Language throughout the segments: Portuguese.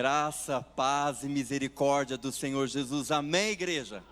Graça, paz e misericórdia do Senhor Jesus. Amém, igreja?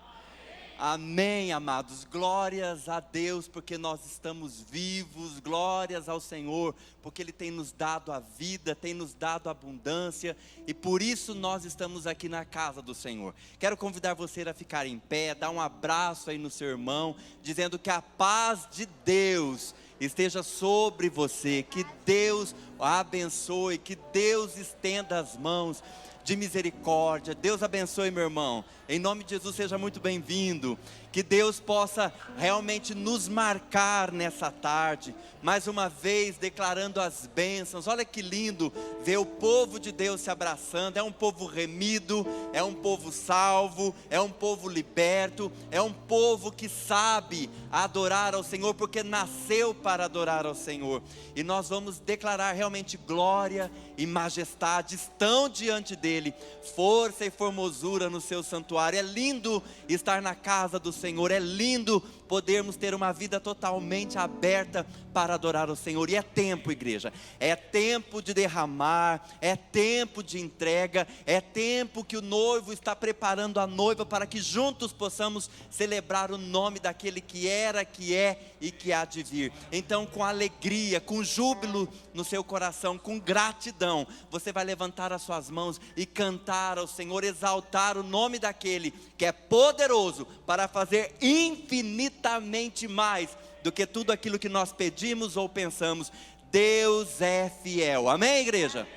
Amém, amados. Glórias a Deus, porque nós estamos vivos. Glórias ao Senhor, porque Ele tem nos dado a vida, tem nos dado abundância. E por isso nós estamos aqui na casa do Senhor. Quero convidar você a ficar em pé, dar um abraço aí no seu irmão, dizendo que a paz de Deus esteja sobre você. Que Deus o abençoe, que Deus estenda as mãos de misericórdia. Deus abençoe, meu irmão. Em nome de Jesus, seja muito bem-vindo. Que Deus possa realmente nos marcar nessa tarde, mais uma vez declarando as bênçãos. Olha que lindo ver o povo de Deus se abraçando. É um povo remido, é um povo salvo, é um povo liberto, é um povo que sabe adorar ao Senhor, porque nasceu para adorar ao Senhor. E nós vamos declarar realmente glória e majestade estão diante dele, força e formosura no seu santuário. É lindo estar na casa do Senhor, é lindo podermos ter uma vida totalmente aberta para adorar o Senhor. E é tempo, igreja, é tempo de derramar, é tempo de entrega, é tempo que o noivo está preparando a noiva para que juntos possamos celebrar o nome daquele que era, que é e que há de vir. Então, com alegria, com júbilo no seu coração, com gratidão, você vai levantar as suas mãos e cantar ao Senhor, exaltar o nome daquele que é poderoso para fazer infinitamente mais do que tudo aquilo que nós pedimos ou pensamos. Deus é fiel. Amém, igreja?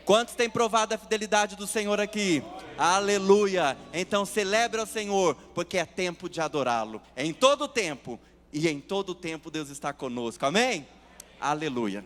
Quantos têm provado a fidelidade do Senhor aqui? Aleluia! Então celebre ao Senhor, porque é tempo de adorá-lo. Em todo tempo, e em todo tempo Deus está conosco. Amém? Aleluia!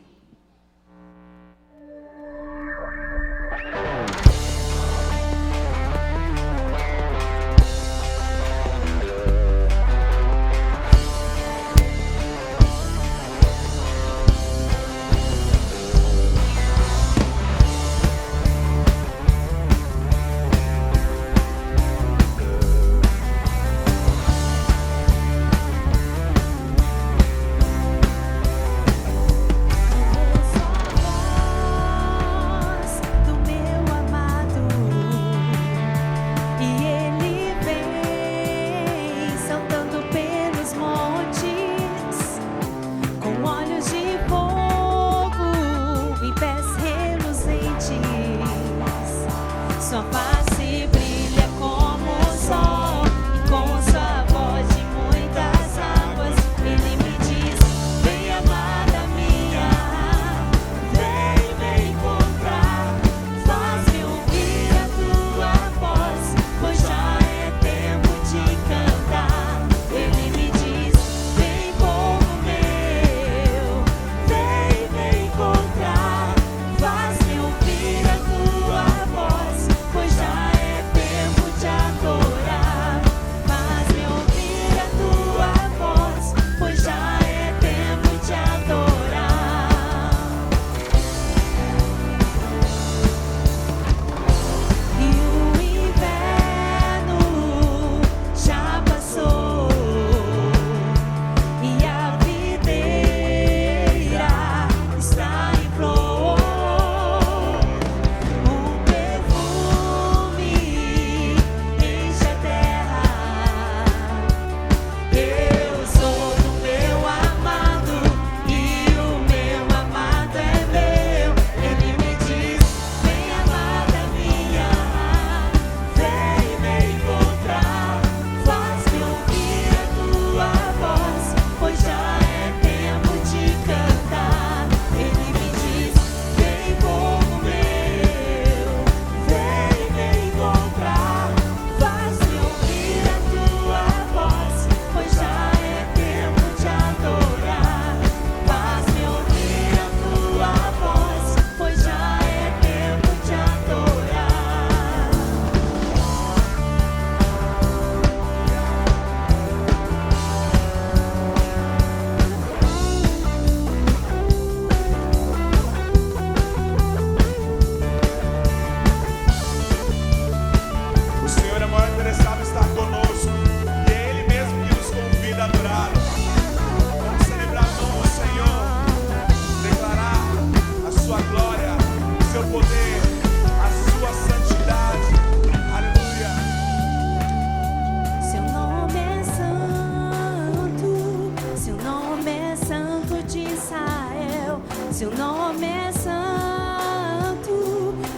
Seu nome é santo,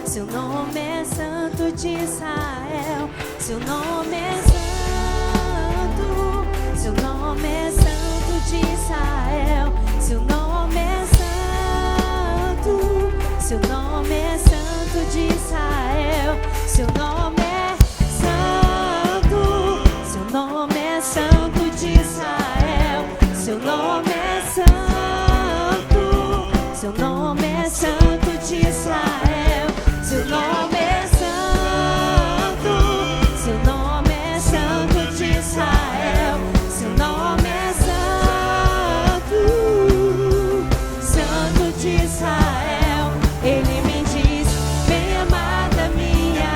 seu nome é santo de Israel. Seu nome é santo, seu nome é santo de Israel. Seu nome é santo, seu nome é santo de Israel. Seu nome é santo, seu nome é santo de Israel. Seu nome é santo, seu nome é santo de Israel. Seu nome é santo, seu nome é santo de Israel. Seu nome é santo, santo de Israel. Ele me diz: vem, amada minha,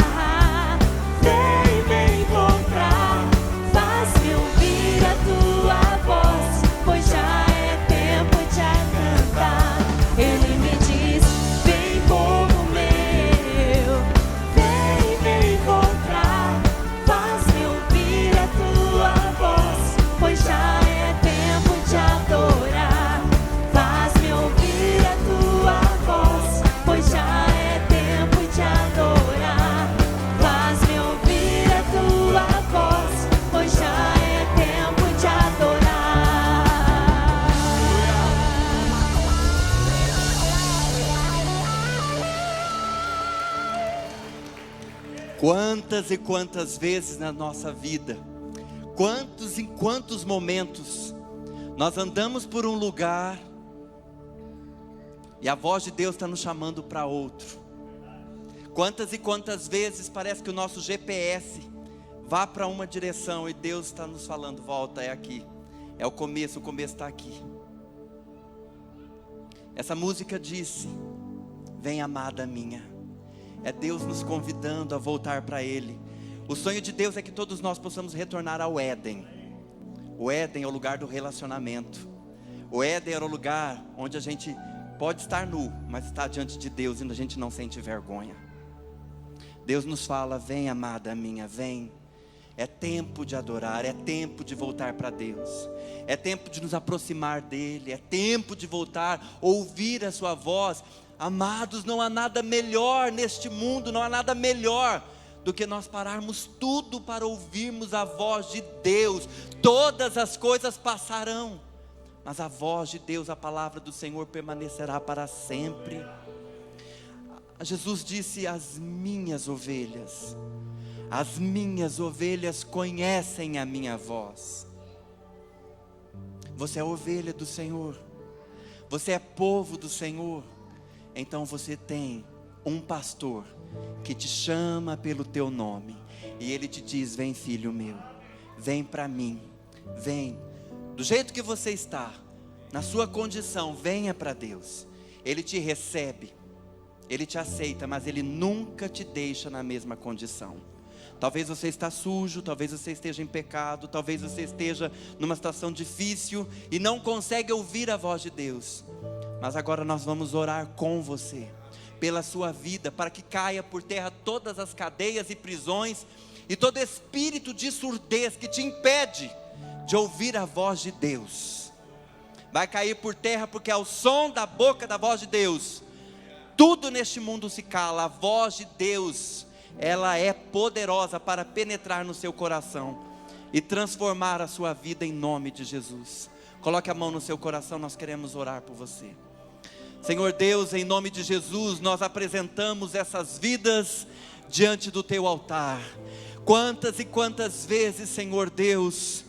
vem me encontrar. Faz-me ouvir a tua voz, pois já é tempo de cantar. Ele me diz: vem, povo meu, vem me encontrar. Faz-me ouvir a tua voz, pois já é tempo de adorar. Faz-me ouvir a tua voz, pois já é tempo de adorar. Faz-me ouvir a tua voz, pois já é tempo de adorar. Quantas e quantas vezes na nossa vida, quantos e quantos momentos, nós andamos por um lugar e a voz de Deus está nos chamando para outro. Quantas e quantas vezes parece que o nosso GPS vá para uma direção e Deus está nos falando: volta, é aqui, é o começo está aqui. Essa música disse: vem, amada minha. É Deus nos convidando a voltar para Ele. O sonho de Deus é que todos nós possamos retornar ao Éden. O Éden é o lugar do relacionamento. O Éden era o lugar onde a gente pode estar nu, mas está diante de Deus e a gente não sente vergonha. Deus nos fala: vem, amada minha, vem. É tempo de adorar, é tempo de voltar para Deus. É tempo de nos aproximar dEle, é tempo de voltar a ouvir a sua voz. Amados, não há nada melhor neste mundo, não há nada melhor do que nós pararmos tudo para ouvirmos a voz de Deus. Todas as coisas passarão, mas a voz de Deus, a palavra do Senhor permanecerá para sempre. Jesus disse: as minhas ovelhas conhecem a minha voz. Você é ovelha do Senhor, você é povo do Senhor. Então você tem um pastor que te chama pelo teu nome e ele te diz: vem, filho meu, vem para mim, vem, do jeito que você está, na sua condição, venha para Deus. Ele te recebe, Ele te aceita, mas Ele nunca te deixa na mesma condição. Talvez você está sujo, talvez você esteja em pecado, talvez você esteja numa situação difícil e não consegue ouvir a voz de Deus. Mas agora nós vamos orar com você, pela sua vida, para que caia por terra todas as cadeias e prisões e todo espírito de surdez que te impede de ouvir a voz de Deus. Vai cair por terra, porque ao som da boca da voz de Deus, tudo neste mundo se cala. A voz de Deus, ela é poderosa para penetrar no seu coração e transformar a sua vida em nome de Jesus. Coloque a mão no seu coração, nós queremos orar por você. Senhor Deus, em nome de Jesus, nós apresentamos essas vidas diante do teu altar. Quantas e quantas vezes, Senhor Deus,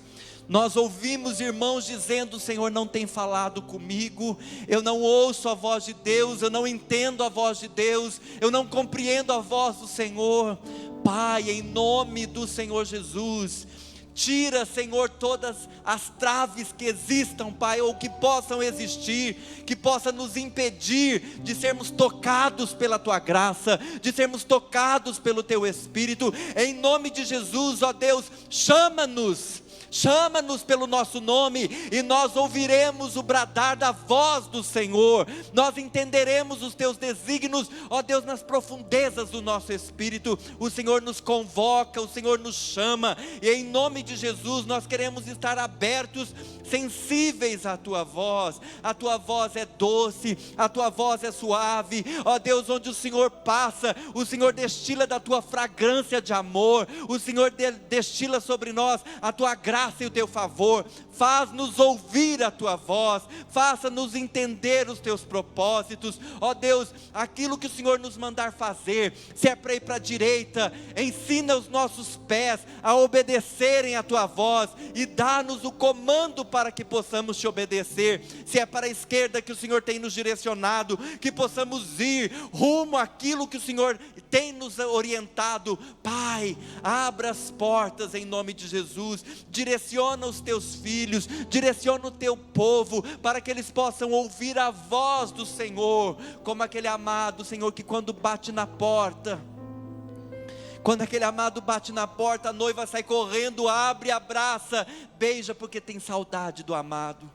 nós ouvimos irmãos dizendo: Senhor, não tem falado comigo, eu não ouço a voz de Deus, eu não entendo a voz de Deus, eu não compreendo a voz do Senhor. Pai, em nome do Senhor Jesus, tira, Senhor, todas as traves que existam, Pai, ou que possam existir, que possa nos impedir de sermos tocados pela Tua graça, de sermos tocados pelo Teu Espírito. Em nome de Jesus, ó Deus, chama-nos chama-nos pelo nosso nome, e nós ouviremos o bradar da voz do Senhor, nós entenderemos os teus desígnios, ó Deus, nas profundezas do nosso espírito. O Senhor nos convoca, o Senhor nos chama, e em nome de Jesus nós queremos estar abertos, sensíveis à tua voz. A tua voz é doce, a tua voz é suave, ó Deus, onde o Senhor passa, o Senhor destila da tua fragrância de amor, o Senhor destila sobre nós a tua graça e o teu favor. Faz-nos ouvir a tua voz, faça-nos entender os teus propósitos, ó Deus, aquilo que o Senhor nos mandar fazer, se é para ir para a direita, ensina os nossos pés a obedecerem a tua voz, e dá-nos o comando para que possamos te obedecer. Se é para a esquerda que o Senhor tem nos direcionado, que possamos ir rumo àquilo que o Senhor tem nos orientado. Pai, abra as portas em nome de Jesus, direciona os teus filhos, direciona o teu povo, para que eles possam ouvir a voz do Senhor, como aquele amado, Senhor, que quando bate na porta, quando aquele amado bate na porta, a noiva sai correndo, abre, abraça, beija, porque tem saudade do amado.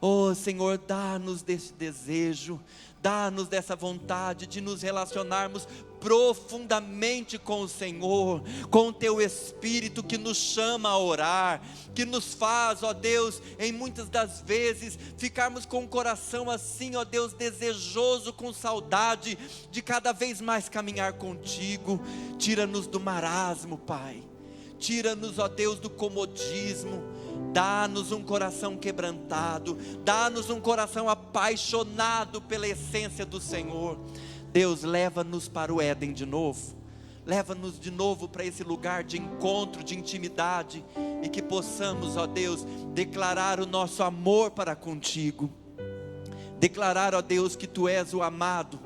Oh Senhor, dá-nos desse desejo, dá-nos dessa vontade de nos relacionarmos profundamente com o Senhor, com o teu Espírito que nos chama a orar, que nos faz, ó Deus, em muitas das vezes, ficarmos com o coração assim, ó Deus, desejoso, com saudade, de cada vez mais caminhar contigo. Tira-nos do marasmo, Pai, tira-nos, ó Deus, do comodismo, dá-nos um coração quebrantado, dá-nos um coração apaixonado pela essência do Senhor. Deus, leva-nos para o Éden de novo, leva-nos de novo para esse lugar de encontro, de intimidade, e que possamos, ó Deus, declarar o nosso amor para contigo, declarar, ó Deus, que Tu és o amado,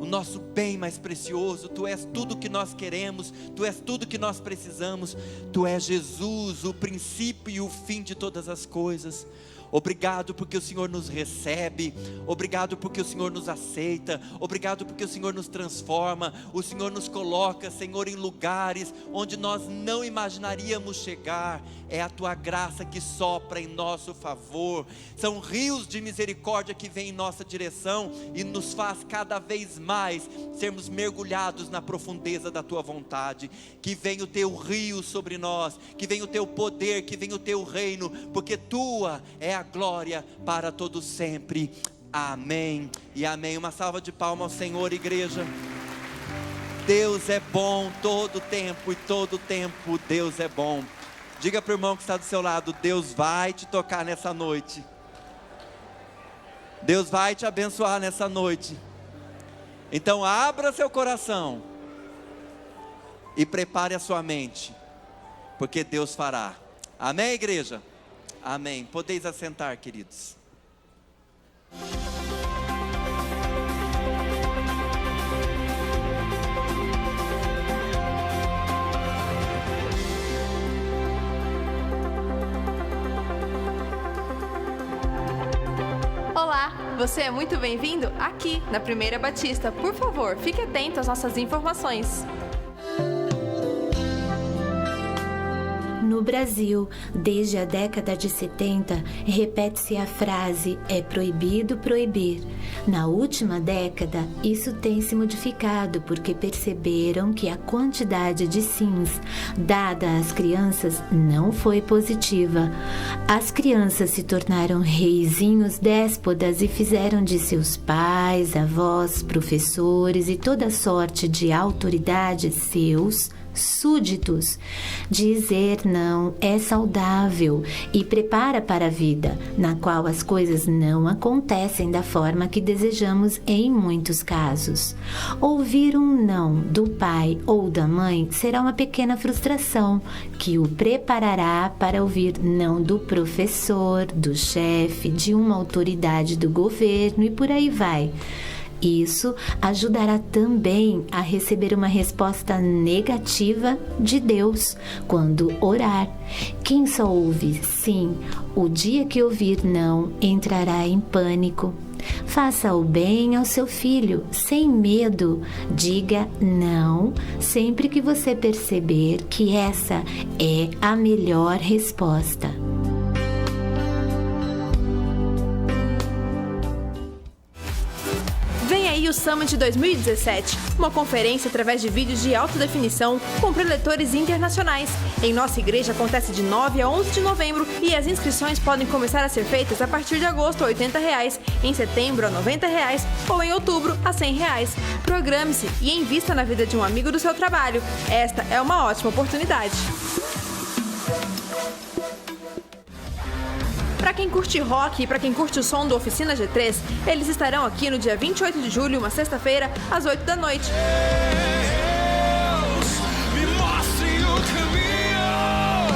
o nosso bem mais precioso. Tu és tudo que nós queremos, Tu és tudo que nós precisamos, Tu és Jesus, o princípio e o fim de todas as coisas. Obrigado porque o Senhor nos recebe, obrigado porque o Senhor nos aceita, obrigado porque o Senhor nos transforma, o Senhor nos coloca, Senhor, em lugares onde nós não imaginaríamos chegar. É a Tua graça que sopra em nosso favor, são rios de misericórdia que vêm em nossa direção e nos faz cada vez mais sermos mergulhados na profundeza da Tua vontade. Que venha o Teu rio sobre nós, que venha o Teu poder, que venha o Teu reino, porque Tua é a glória para todo sempre. Amém e amém. Uma salva de palmas ao Senhor, igreja. Deus é bom todo tempo, e todo tempo Deus é bom. Diga para o irmão que está do seu lado: Deus vai te tocar nessa noite, Deus vai te abençoar nessa noite. Então abra seu coração e prepare a sua mente, porque Deus fará. Amém, igreja? Amém. Podeis assentar, queridos. Olá, você é muito bem-vindo aqui na Primeira Batista. Por favor, fique atento às nossas informações. No Brasil, desde a década de 70, repete-se a frase "é proibido proibir". Na última década, isso tem se modificado porque perceberam que a quantidade de sims dada às crianças não foi positiva. As crianças se tornaram reizinhos déspotas e fizeram de seus pais, avós, professores e toda sorte de autoridades seus súditos. Dizer não é saudável e prepara para a vida, na qual as coisas não acontecem da forma que desejamos em muitos casos. Ouvir um não do pai ou da mãe será uma pequena frustração que o preparará para ouvir não do professor, do chefe, de uma autoridade do governo e por aí vai. Isso ajudará também a receber uma resposta negativa de Deus quando orar. Quem só ouve sim, o dia que ouvir não, entrará em pânico. Faça o bem ao seu filho, sem medo. Diga não sempre que você perceber que essa é a melhor resposta. Vem aí o Summit 2017, uma conferência através de vídeos de alta definição com preletores internacionais. Em nossa igreja acontece de 9 a 11 de novembro e as inscrições podem começar a ser feitas a partir de agosto a R$ 80, em setembro a R$ 90 ou em outubro a R$ 100. Programe-se e invista na vida de um amigo do seu trabalho. Esta é uma ótima oportunidade. Para quem curte rock e para quem curte o som do Oficina G3, eles estarão aqui no dia 28 de julho, uma sexta-feira, às 8 da noite. Deus, me mostre o caminho.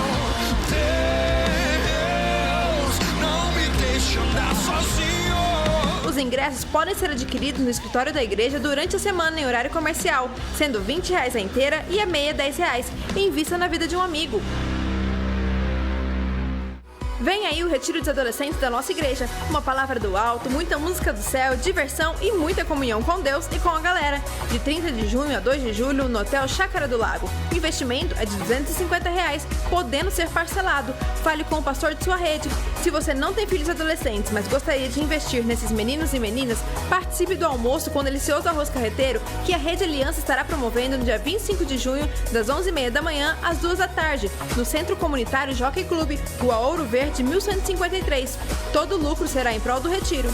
Deus, não me deixe andar sozinho. Os ingressos podem ser adquiridos no escritório da igreja durante a semana em horário comercial, sendo R$ 20 a inteira e a meia R$ 10. Invista na vida de um amigo. Vem aí o Retiro dos Adolescentes da nossa igreja. Uma palavra do alto, muita música do céu, diversão e muita comunhão com Deus e com a galera. De 30 de junho a 2 de julho no Hotel Chácara do Lago. O investimento é de R$ 250, podendo ser parcelado. Fale com o pastor de sua rede. Se você não tem filhos adolescentes, mas gostaria de investir nesses meninos e meninas, participe do almoço com o delicioso arroz carreteiro que a Rede Aliança estará promovendo no dia 25 de junho, das 11h30 da manhã às 2 da tarde, no Centro Comunitário Jockey Club, Rua Ouro Verde, 1153. Todo o lucro será em prol do retiro.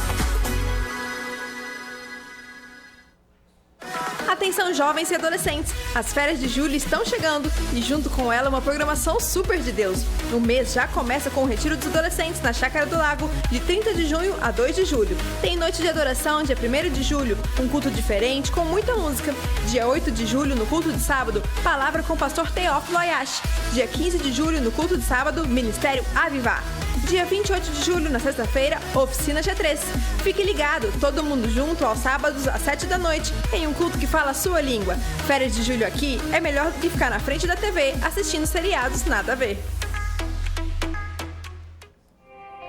Atenção jovens e adolescentes, as férias de julho estão chegando e junto com ela uma programação super de Deus. O mês já começa com o Retiro dos Adolescentes na Chácara do Lago, de 30 de junho a 2 de julho. Tem noite de adoração dia 1º de julho, um culto diferente com muita música. Dia 8 de julho, no culto de sábado, palavra com o pastor Teófilo Ayashi. Dia 15 de julho, no culto de sábado, Ministério Avivar. Dia 28 de julho, na sexta-feira, Oficina G3. Fique ligado, todo mundo junto aos sábados às 7 da noite, em um culto que fala a sua língua. Férias de julho aqui é melhor do que ficar na frente da TV assistindo seriados nada a ver.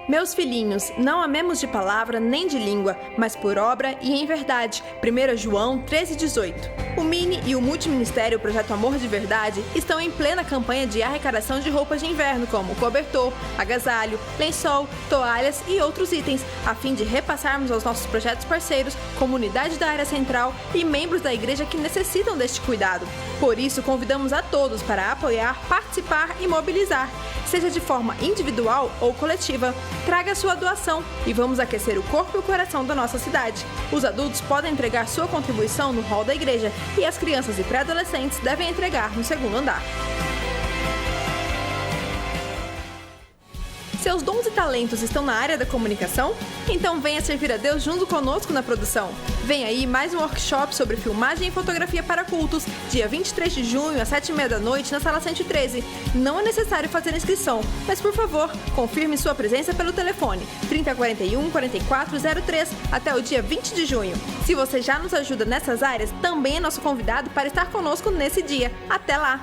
Meus filhinhos, não amemos de palavra nem de língua, mas por obra e em verdade. 1 João 13,18. O Mini e o Multiministério Projeto Amor de Verdade estão em plena campanha de arrecadação de roupas de inverno, como cobertor, agasalho, lençol, toalhas e outros itens, a fim de repassarmos aos nossos projetos parceiros, comunidade da área central e membros da igreja que necessitam deste cuidado. Por isso, convidamos a todos para apoiar, participar e mobilizar, seja de forma individual ou coletiva. Traga sua doação e vamos aquecer o corpo e o coração da nossa cidade. Os adultos podem entregar sua contribuição no hall da igreja e as crianças e pré-adolescentes devem entregar no segundo andar. Seus dons e talentos estão na área da comunicação? Então venha servir a Deus junto conosco na produção. Vem aí mais um workshop sobre filmagem e fotografia para cultos, dia 23 de junho, às 7h30 da noite, na sala 113. Não é necessário fazer inscrição, mas por favor, confirme sua presença pelo telefone 3041-4403 até o dia 20 de junho. Se você já nos ajuda nessas áreas, também é nosso convidado para estar conosco nesse dia. Até lá!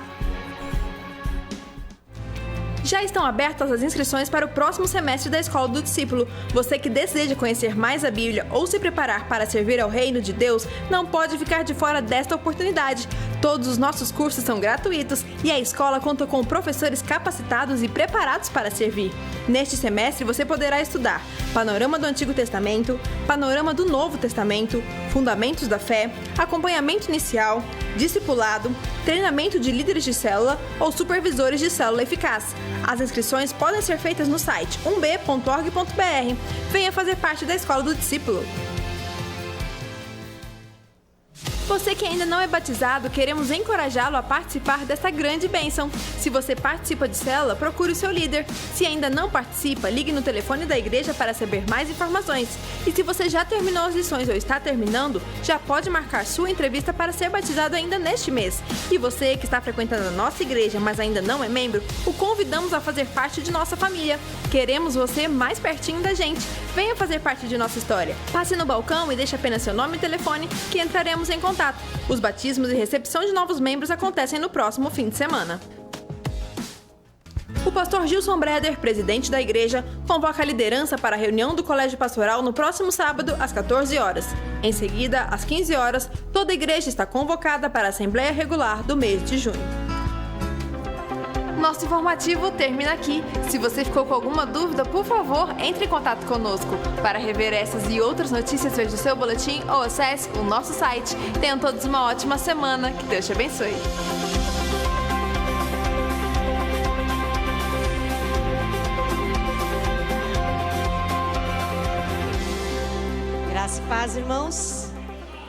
Já estão abertas as inscrições para o próximo semestre da Escola do Discípulo. Você que deseja conhecer mais a Bíblia ou se preparar para servir ao Reino de Deus, não pode ficar de fora desta oportunidade. Todos os nossos cursos são gratuitos e a escola conta com professores capacitados e preparados para servir. Neste semestre você poderá estudar Panorama do Antigo Testamento, Panorama do Novo Testamento, Fundamentos da Fé, Acompanhamento Inicial, Discipulado, Treinamento de Líderes de Célula ou Supervisores de Célula Eficaz. As inscrições podem ser feitas no site umb.org.br. Venha fazer parte da Escola do Discípulo. Você que ainda não é batizado, queremos encorajá-lo a participar desta grande bênção. Se você participa de célula, procure o seu líder. Se ainda não participa, ligue no telefone da igreja para saber mais informações. E se você já terminou as lições ou está terminando, já pode marcar sua entrevista para ser batizado ainda neste mês. E você que está frequentando a nossa igreja, mas ainda não é membro, o convidamos a fazer parte de nossa família. Queremos você mais pertinho da gente. Venha fazer parte de nossa história. Passe no balcão e deixe apenas seu nome e telefone que entraremos em contato. Os batismos e recepção de novos membros acontecem no próximo fim de semana. O pastor Gilson Breder, presidente da igreja, convoca a liderança para a reunião do Colégio Pastoral no próximo sábado, às 14 horas. Em seguida, às 15 horas, toda a igreja está convocada para a Assembleia Regular do mês de junho. Nosso informativo termina aqui. Se você ficou com alguma dúvida, por favor, entre em contato conosco. Para rever essas e outras notícias, veja o seu boletim ou acesse o nosso site. Tenham todos uma ótima semana. Que Deus te abençoe. Graça e paz, irmãos.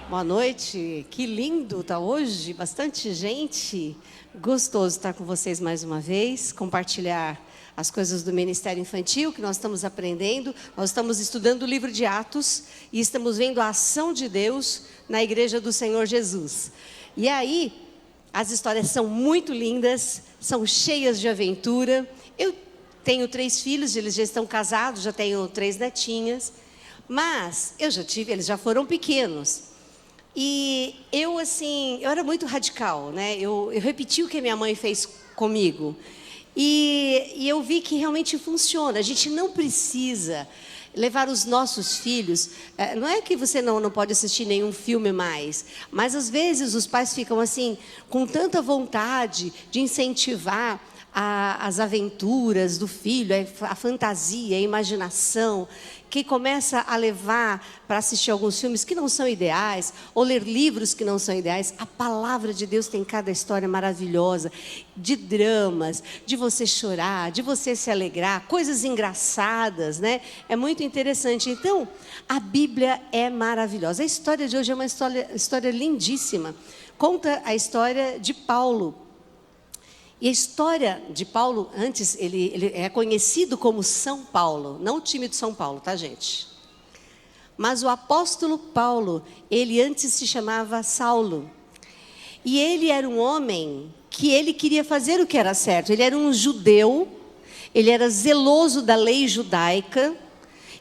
Boa noite. Que lindo tá hoje, bastante gente. Gostoso estar com vocês mais uma vez, compartilhar as coisas do Ministério Infantil que nós estamos aprendendo. Nós estamos estudando o livro de Atos e estamos vendo a ação de Deus na igreja do Senhor Jesus. E aí, as histórias são muito lindas, são cheias de aventura. Eu tenho 3 filhos, eles já estão casados, já tenho 3 netinhas, mas eles já foram pequenos. E eu era muito radical, né? Eu repeti o que a minha mãe fez comigo. E eu vi que realmente funciona. A gente não precisa levar os nossos filhos. Não é que você não pode assistir nenhum filme mais, mas às vezes os pais ficam assim, com tanta vontade de incentivar as aventuras do filho, a fantasia, a imaginação, que começa a levar para assistir alguns filmes que não são ideais, ou ler livros que não são ideais. A palavra de Deus tem cada história maravilhosa, de dramas, de você chorar, de você se alegrar, coisas engraçadas, né? É muito interessante. Então, a Bíblia é maravilhosa. A história de hoje é uma história lindíssima. Conta a história de Paulo. E a história de Paulo, antes, ele é conhecido como São Paulo, não o time de São Paulo, tá, gente? Mas o apóstolo Paulo, ele antes se chamava Saulo. E ele era um homem que ele queria fazer o que era certo. Ele era um judeu, ele era zeloso da lei judaica,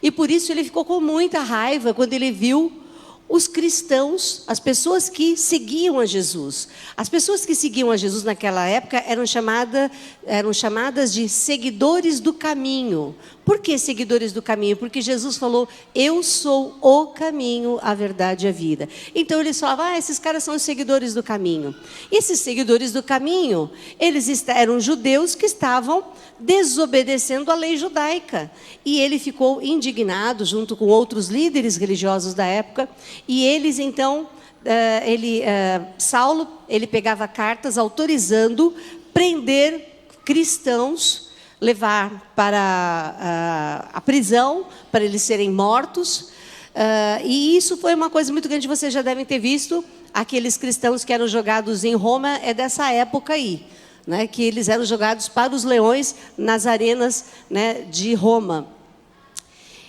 e por isso ele ficou com muita raiva quando ele viu os cristãos, as pessoas que seguiam a Jesus. As pessoas que seguiam a Jesus naquela época eram chamadas de seguidores do caminho. Por que seguidores do caminho? Porque Jesus falou, eu sou o caminho, a verdade e a vida. Então eles falavam, esses caras são os seguidores do caminho. E esses seguidores do caminho, eles eram judeus que estavam desobedecendo a lei judaica. E ele ficou indignado junto com outros líderes religiosos da época. E eles então, Saulo, ele pegava cartas autorizando prender cristãos, levar para a prisão, para eles serem mortos. E isso foi uma coisa muito grande, vocês já devem ter visto. Aqueles cristãos que eram jogados em Roma, é dessa época aí, né, que eles eram jogados para os leões nas arenas, né, de Roma.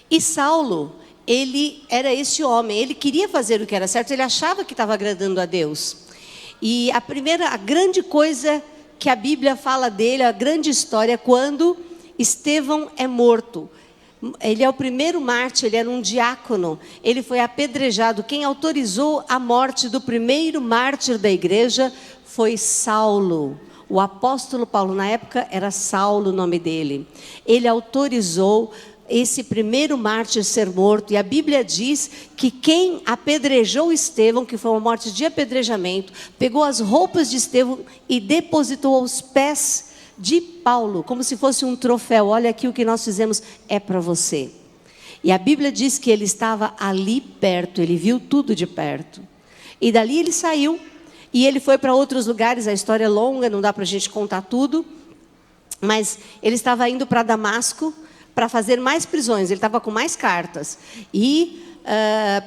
E Saulo, ele era esse homem, ele queria fazer o que era certo, ele achava que estava agradando a Deus. E a grande coisa que a Bíblia fala dele, a grande história, é quando Estevão é morto. Ele é o primeiro mártir, ele era um diácono, ele foi apedrejado. Quem autorizou a morte do primeiro mártir da igreja foi Saulo. O apóstolo Paulo, na época, era Saulo o nome dele. Ele autorizou esse primeiro mártir ser morto. E a Bíblia diz que quem apedrejou Estevão, que foi uma morte de apedrejamento, pegou as roupas de Estevão e depositou aos pés de Paulo, como se fosse um troféu. Olha aqui o que nós fizemos, é para você. E a Bíblia diz que ele estava ali perto, ele viu tudo de perto. E dali ele saiu. E ele foi para outros lugares, a história é longa, não dá para a gente contar tudo. Mas ele estava indo para Damasco para fazer mais prisões, ele estava com mais cartas. E,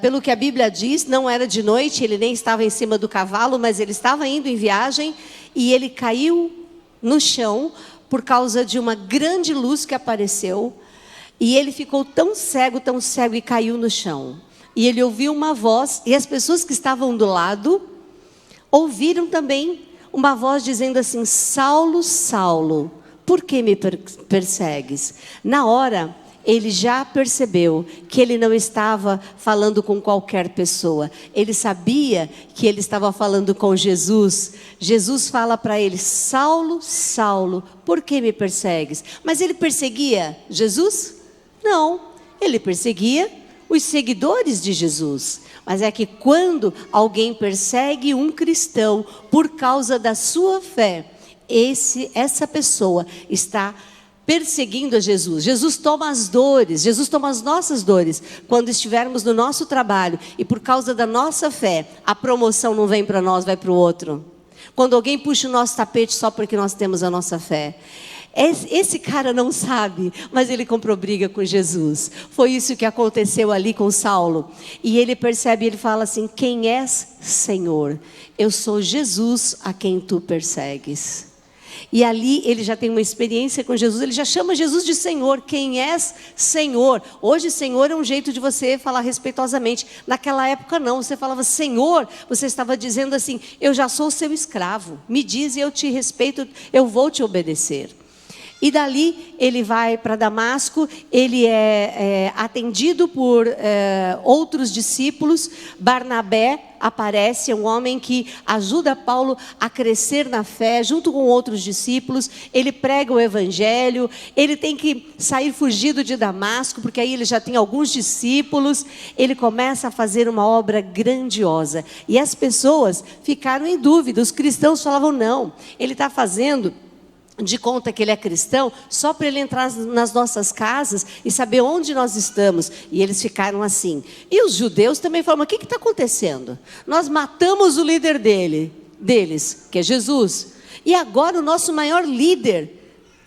pelo que a Bíblia diz, não era de noite, ele nem estava em cima do cavalo, mas ele estava indo em viagem e ele caiu no chão por causa de uma grande luz que apareceu. E ele ficou tão cego e caiu no chão. E ele ouviu uma voz, e as pessoas que estavam do lado ouviram também uma voz dizendo assim: Saulo, Saulo, por que me persegues? Na hora, ele já percebeu que ele não estava falando com qualquer pessoa. Ele sabia que ele estava falando com Jesus. Jesus fala para ele: Saulo, Saulo, por que me persegues? Mas ele perseguia Jesus? Não, ele perseguia os seguidores de Jesus. Mas é que quando alguém persegue um cristão por causa da sua fé, essa pessoa está perseguindo a Jesus. Jesus toma as dores, Jesus toma as nossas dores. Quando estivermos no nosso trabalho e por causa da nossa fé, a promoção não vem para nós, vai para o outro. Quando alguém puxa o nosso tapete só porque nós temos a nossa fé. Esse cara não sabe, mas ele comprou briga com Jesus. Foi isso que aconteceu ali com Saulo. E ele percebe, ele fala assim: quem és, Senhor? Eu sou Jesus a quem tu persegues. E ali ele já tem uma experiência com Jesus, ele já chama Jesus de Senhor. Quem és, Senhor? Hoje Senhor é um jeito de você falar respeitosamente. Naquela época não, você falava Senhor, você estava dizendo assim: eu já sou seu escravo, me diz e eu te respeito, eu vou te obedecer. E dali ele vai para Damasco, ele é atendido por outros discípulos. Barnabé aparece, é um homem que ajuda Paulo a crescer na fé, junto com outros discípulos. Ele prega o evangelho, ele tem que sair fugido de Damasco, porque aí ele já tem alguns discípulos. Ele começa a fazer uma obra grandiosa. E as pessoas ficaram em dúvida, os cristãos falavam: não, ele está fazendo de conta que ele é cristão, só para ele entrar nas nossas casas e saber onde nós estamos. E eles ficaram assim. E os judeus também falaram: o que está acontecendo? Nós matamos o líder deles, que é Jesus. E agora o nosso maior líder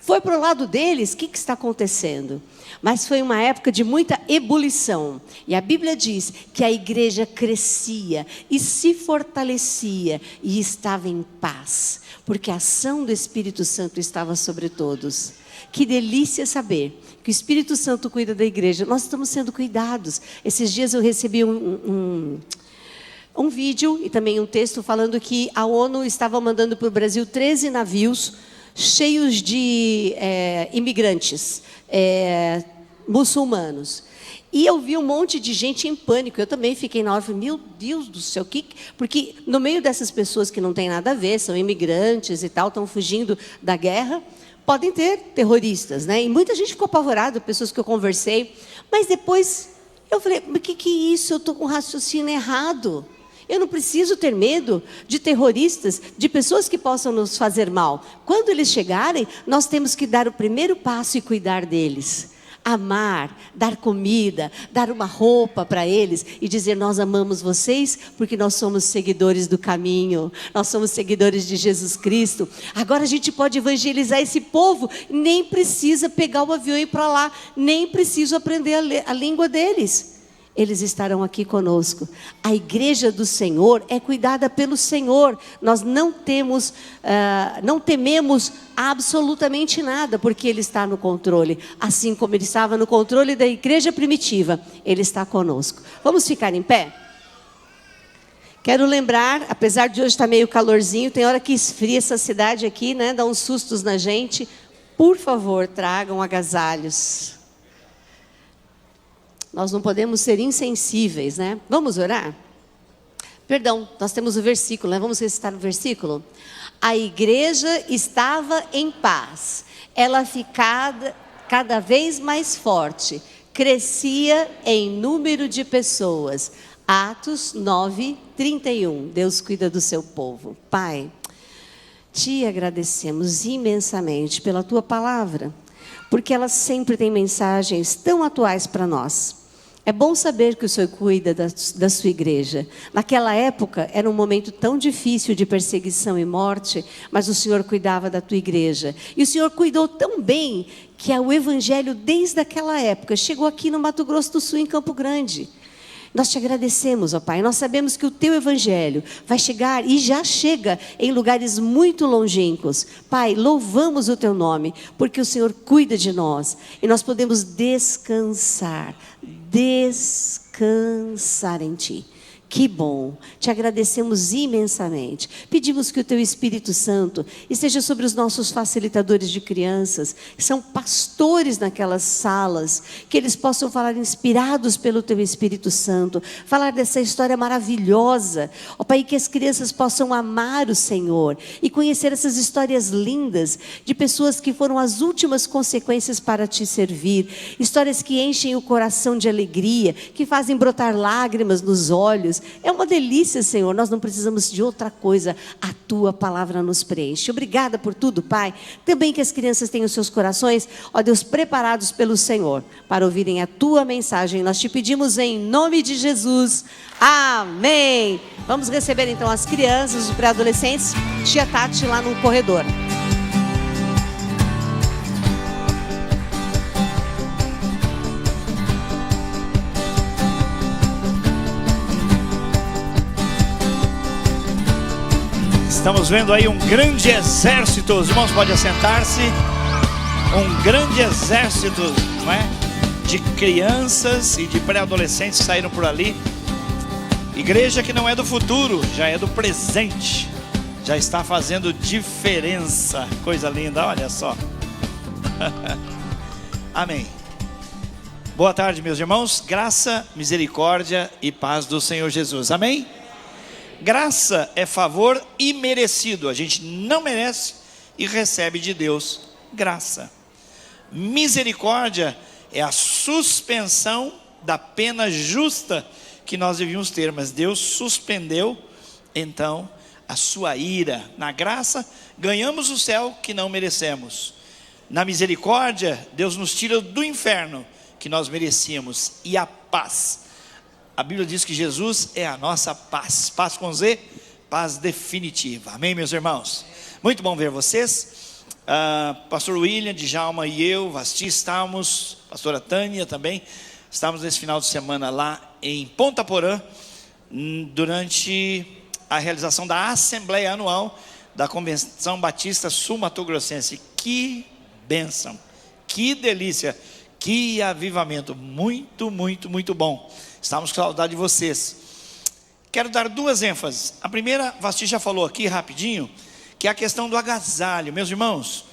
foi para o lado deles. O que está acontecendo? Mas foi uma época de muita ebulição. E a Bíblia diz que a igreja crescia e se fortalecia e estava em paz, porque a ação do Espírito Santo estava sobre todos. Que delícia saber que o Espírito Santo cuida da igreja. Nós estamos sendo cuidados. Esses dias eu recebi um vídeo e também um texto falando que a ONU estava mandando para o Brasil 13 navios cheios de imigrantes muçulmanos. E eu vi um monte de gente em pânico. Eu também fiquei na hora, falei: meu Deus do céu, porque no meio dessas pessoas que não tem nada a ver, são imigrantes e tal, estão fugindo da guerra, podem ter terroristas, né? E muita gente ficou apavorada, pessoas que eu conversei. Mas depois eu falei: mas que é isso? Eu estou com um raciocínio errado. Eu não preciso ter medo de terroristas, de pessoas que possam nos fazer mal. Quando eles chegarem, nós temos que dar o primeiro passo e cuidar deles. Amar, dar comida, dar uma roupa para eles e dizer: nós amamos vocês porque nós somos seguidores do caminho, nós somos seguidores de Jesus Cristo. Agora a gente pode evangelizar esse povo, nem precisa pegar o avião e ir para lá, nem preciso aprender a língua deles. Eles estarão aqui conosco. A igreja do Senhor é cuidada pelo Senhor. Nós não tememos absolutamente nada, porque Ele está no controle. Assim como Ele estava no controle da igreja primitiva, Ele está conosco. Vamos ficar em pé? Quero lembrar, apesar de hoje estar meio calorzinho, tem hora que esfria essa cidade aqui, né? Dá uns sustos na gente. Por favor, tragam agasalhos. Nós não podemos ser insensíveis, né? Vamos orar? Perdão, nós temos o versículo, né? Vamos recitar o versículo? A igreja estava em paz. Ela ficava cada vez mais forte. Crescia em número de pessoas. Atos 9:31. Deus cuida do seu povo. Pai, te agradecemos imensamente pela tua palavra, porque ela sempre tem mensagens tão atuais para nós. É bom saber que o Senhor cuida da sua igreja. Naquela época era um momento tão difícil de perseguição e morte, mas o Senhor cuidava da tua igreja. E o Senhor cuidou tão bem que o evangelho desde aquela época chegou aqui no Mato Grosso do Sul, em Campo Grande. Nós te agradecemos, ó Pai. Nós sabemos que o teu evangelho vai chegar e já chega em lugares muito longínquos. Pai, louvamos o teu nome, porque o Senhor cuida de nós. E nós podemos descansar em ti. Que bom, te agradecemos imensamente. Pedimos que o teu Espírito Santo esteja sobre os nossos facilitadores de crianças, que são pastores naquelas salas, que eles possam falar inspirados pelo teu Espírito Santo, falar dessa história maravilhosa, ó Pai, que as crianças possam amar o Senhor e conhecer essas histórias lindas de pessoas que foram as últimas consequências para te servir, histórias que enchem o coração de alegria, que fazem brotar lágrimas nos olhos. É uma delícia, Senhor, nós não precisamos de outra coisa, a tua palavra nos preenche. Obrigada por tudo, Pai. Também que as crianças tenham seus corações, ó Deus, preparados pelo Senhor, para ouvirem a tua mensagem. Nós te pedimos em nome de Jesus, amém. Vamos receber então as crianças, os pré-adolescentes, tia Tati lá no corredor. Estamos vendo aí um grande exército, os irmãos podem assentar-se, um grande exército, não é? De crianças e de pré-adolescentes saíram por ali. Igreja que não é do futuro, já é do presente, já está fazendo diferença, coisa linda, olha só. Amém. Boa tarde, meus irmãos, graça, misericórdia e paz do Senhor Jesus, amém? Graça é favor imerecido, a gente não merece e recebe de Deus graça. Misericórdia é a suspensão da pena justa que nós devíamos ter, mas Deus suspendeu então a sua ira. Na graça ganhamos o céu que não merecemos. Na misericórdia Deus nos tira do inferno que nós merecíamos e a paz. A Bíblia diz que Jesus é a nossa paz, paz com Z, paz definitiva, amém, meus irmãos? Muito bom ver vocês. Pastor William, Djalma e eu, Vasti, estamos, pastora Tânia também, estamos nesse final de semana lá em Ponta Porã, durante a realização da Assembleia Anual da Convenção Batista Sul-Mato-Grossense. Que bênção, que delícia, que avivamento, muito, muito, muito bom. Estamos com saudade de vocês. Quero dar duas ênfases. A primeira, Vasti já falou aqui rapidinho, que é a questão do agasalho. Meus irmãos,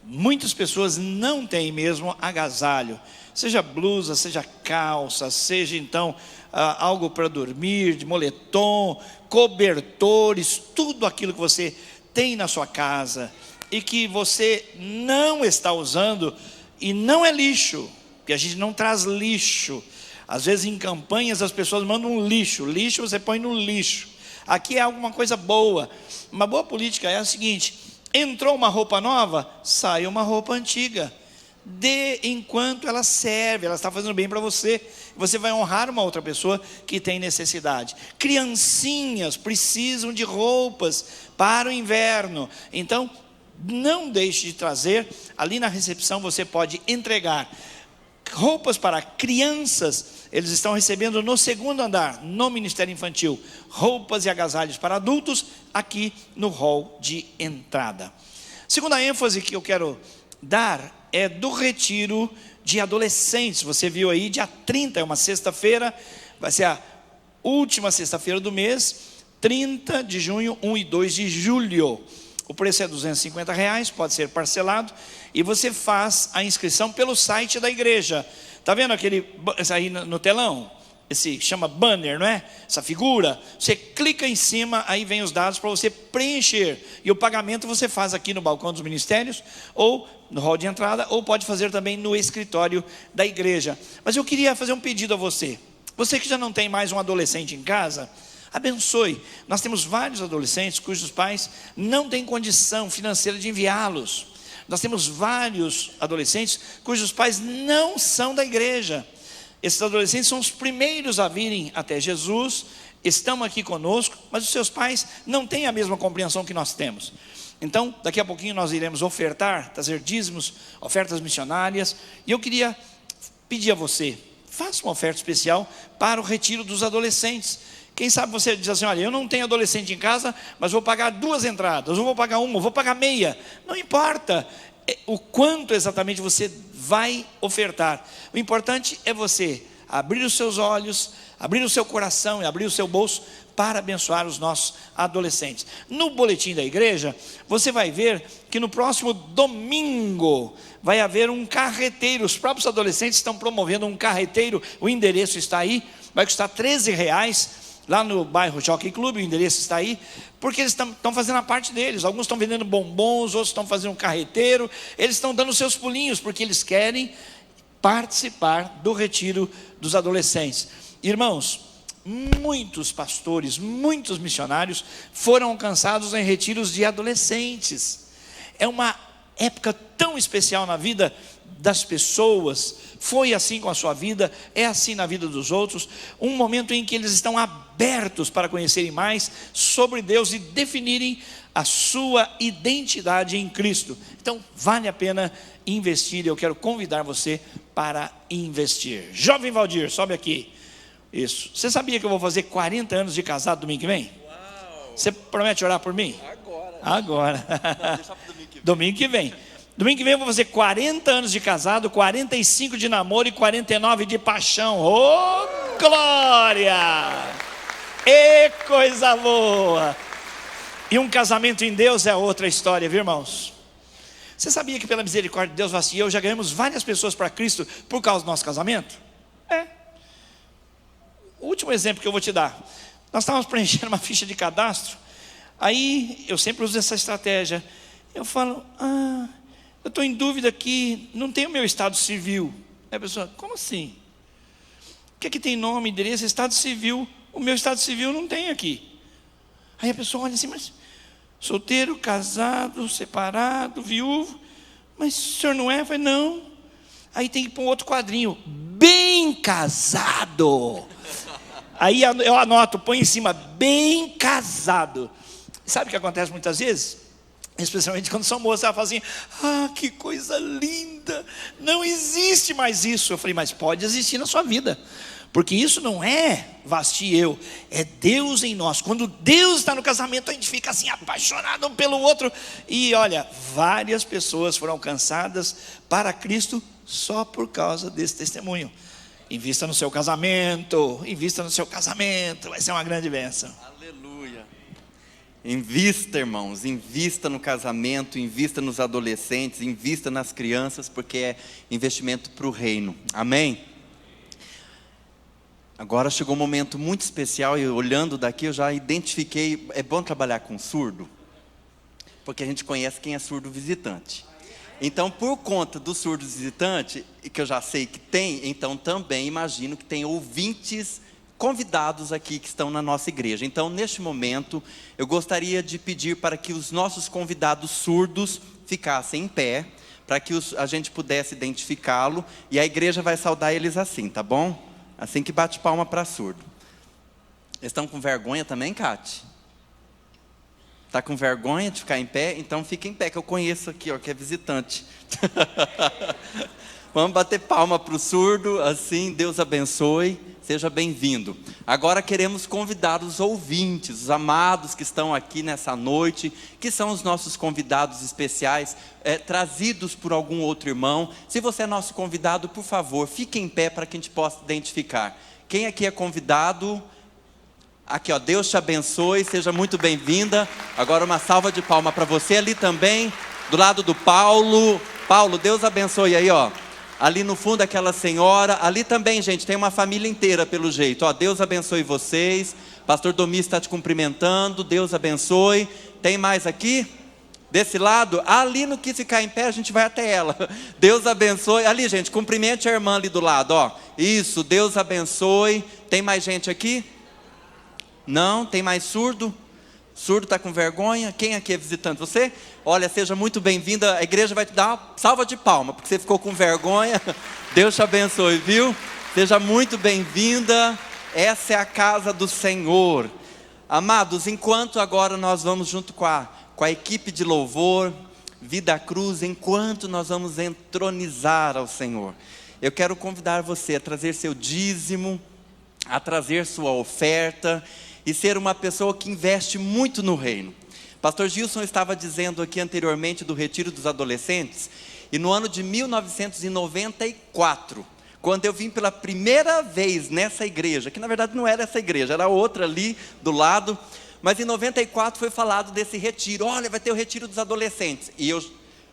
muitas pessoas não têm mesmo agasalho. Seja blusa, seja calça, seja então algo para dormir, de moletom, cobertores, tudo aquilo que você tem na sua casa e que você não está usando e não é lixo, porque a gente não traz lixo. Às vezes em campanhas as pessoas mandam um lixo você põe no lixo. Aqui é alguma coisa boa. Uma boa política é a seguinte: entrou uma roupa nova, sai uma roupa antiga. Dê enquanto ela serve, ela está fazendo bem para você. Você vai honrar uma outra pessoa que tem necessidade. Criancinhas precisam de roupas para o inverno. Então, não deixe de trazer. Ali na recepção você pode entregar roupas para crianças. Eles estão recebendo no segundo andar, no Ministério Infantil, roupas e agasalhos para adultos, aqui no hall de entrada. Segunda ênfase que eu quero dar é do retiro de adolescentes. Você viu aí, dia 30, é uma sexta-feira, vai ser a última sexta-feira do mês, 30 de junho, 1 e 2 de julho. O preço é R$250, pode ser parcelado, e você faz a inscrição pelo site da igreja. Está vendo aquele aí no telão? Esse chama banner, não é? Essa figura. Você clica em cima, aí vem os dados para você preencher. E o pagamento você faz aqui no balcão dos ministérios, ou no hall de entrada, ou pode fazer também no escritório da igreja. Mas eu queria fazer um pedido a você. Você que já não tem mais um adolescente em casa, abençoe. Nós temos vários adolescentes cujos pais não têm condição financeira de enviá-los. Nós temos vários adolescentes cujos pais não são da igreja. Esses adolescentes são os primeiros a virem até Jesus, estão aqui conosco, mas os seus pais não têm a mesma compreensão que nós temos. Então, daqui a pouquinho nós iremos ofertar, trazer dízimos, ofertas missionárias, e eu queria pedir a você, faça uma oferta especial para o retiro dos adolescentes. Quem sabe você diz assim: olha, eu não tenho adolescente em casa, mas vou pagar 2 entradas, ou vou pagar uma, ou vou pagar meia. Não importa o quanto exatamente você vai ofertar. O importante é você abrir os seus olhos, abrir o seu coração e abrir o seu bolso para abençoar os nossos adolescentes. No boletim da igreja, você vai ver que no próximo domingo vai haver um carreteiro. Os próprios adolescentes estão promovendo um carreteiro, o endereço está aí, vai custar R$13, lá no bairro Jockey Club, o endereço está aí, porque eles estão fazendo a parte deles. Alguns estão vendendo bombons, outros estão fazendo um carreteiro, eles estão dando seus pulinhos, porque eles querem participar do retiro dos adolescentes. Irmãos, muitos pastores, muitos missionários foram alcançados em retiros de adolescentes. É uma época tão especial na vida das pessoas. Foi assim com a sua vida, é assim na vida dos outros. Um momento em que eles estão abertos para conhecerem mais sobre Deus e definirem a sua identidade em Cristo. Então vale a pena investir. Eu quero convidar você para investir. Jovem Valdir, sobe aqui. Isso. Você sabia que eu vou fazer 40 anos de casado domingo que vem? Uau. Você promete orar por mim? Agora. Não, deixa pro domingo que vem. Domingo que vem eu vou fazer 40 anos de casado, 45 de namoro e 49 de paixão. Oh, glória! E coisa boa! E um casamento em Deus é outra história, viu, irmãos? Você sabia que pela misericórdia de Deus, você e eu já ganhamos várias pessoas para Cristo por causa do nosso casamento? O último exemplo que eu vou te dar. Nós estávamos preenchendo uma ficha de cadastro. Aí eu sempre uso essa estratégia. Eu falo, eu estou em dúvida aqui, não tem o meu estado civil. Aí a pessoa, como assim? O que é que tem nome, endereço, estado civil? O meu estado civil não tem aqui. Aí a pessoa olha assim, mas solteiro, casado, separado, viúvo. Mas o senhor não é? Eu falei, não. Aí tem que pôr outro quadrinho, bem casado. Aí eu anoto, põe em cima, bem casado. Sabe o que acontece muitas vezes? Especialmente quando são moças, ela fala assim, que coisa linda, não existe mais isso. Eu falei, mas pode existir na sua vida, porque isso não é Vasti e eu, é Deus em nós. Quando Deus está no casamento, a gente fica assim, apaixonado um pelo outro. E olha, várias pessoas foram alcançadas para Cristo só por causa desse testemunho. Invista no seu casamento, vai ser uma grande bênção. Aleluia. Invista, irmãos, invista no casamento, invista nos adolescentes, invista nas crianças, porque é investimento para o reino. Amém? Agora chegou um momento muito especial e olhando daqui eu já identifiquei, é bom trabalhar com surdo, porque a gente conhece quem é surdo visitante. Então, por conta do surdo visitante, que eu já sei que tem, então também imagino que tem ouvintes convidados aqui que estão na nossa igreja. Então, neste momento, eu gostaria de pedir para que os nossos convidados surdos ficassem em pé, para que a gente pudesse identificá-lo, e a igreja vai saudar eles assim, tá bom? Assim que bate palma para surdo. Eles estão com vergonha também, Cate? Está com vergonha de ficar em pé? Então fica em pé, que eu conheço aqui, que é visitante. Vamos bater palma para o surdo, assim, Deus abençoe, seja bem-vindo. Agora queremos convidar os ouvintes, os amados que estão aqui nessa noite, que são os nossos convidados especiais, trazidos por algum outro irmão. Se você é nosso convidado, por favor, fique em pé para que a gente possa identificar. Quem aqui é convidado? Aqui, Deus te abençoe, seja muito bem-vinda. Agora uma salva de palmas para você ali também, do lado do Paulo. Paulo, Deus abençoe aí, ali no fundo aquela senhora, ali também, gente, tem uma família inteira pelo jeito. Deus abençoe vocês. Pastor Domis está te cumprimentando, Deus abençoe. Tem mais aqui? Desse lado, ali no que ficar em pé, a gente vai até ela. Deus abençoe. Ali, gente, cumprimente a irmã ali do lado, Isso, Deus abençoe. Tem mais gente aqui? Não? Tem mais surdo? Surdo está com vergonha? Quem aqui é visitante? Você? Olha, seja muito bem-vinda. A igreja vai te dar uma salva de palmas, porque você ficou com vergonha. Deus te abençoe, viu? Seja muito bem-vinda. Essa é a casa do Senhor. Amados, enquanto agora nós vamos junto com a equipe de louvor, Vida Cruz, enquanto nós vamos entronizar ao Senhor, eu quero convidar você a trazer seu dízimo, a trazer sua oferta e ser uma pessoa que investe muito no reino. Pastor Gilson estava dizendo aqui anteriormente do retiro dos adolescentes, e no ano de 1994, Quando eu vim pela primeira vez nessa igreja, que na verdade não era essa igreja, era outra ali do lado, mas em 94 foi falado desse retiro. Olha, vai ter o retiro dos adolescentes. E eu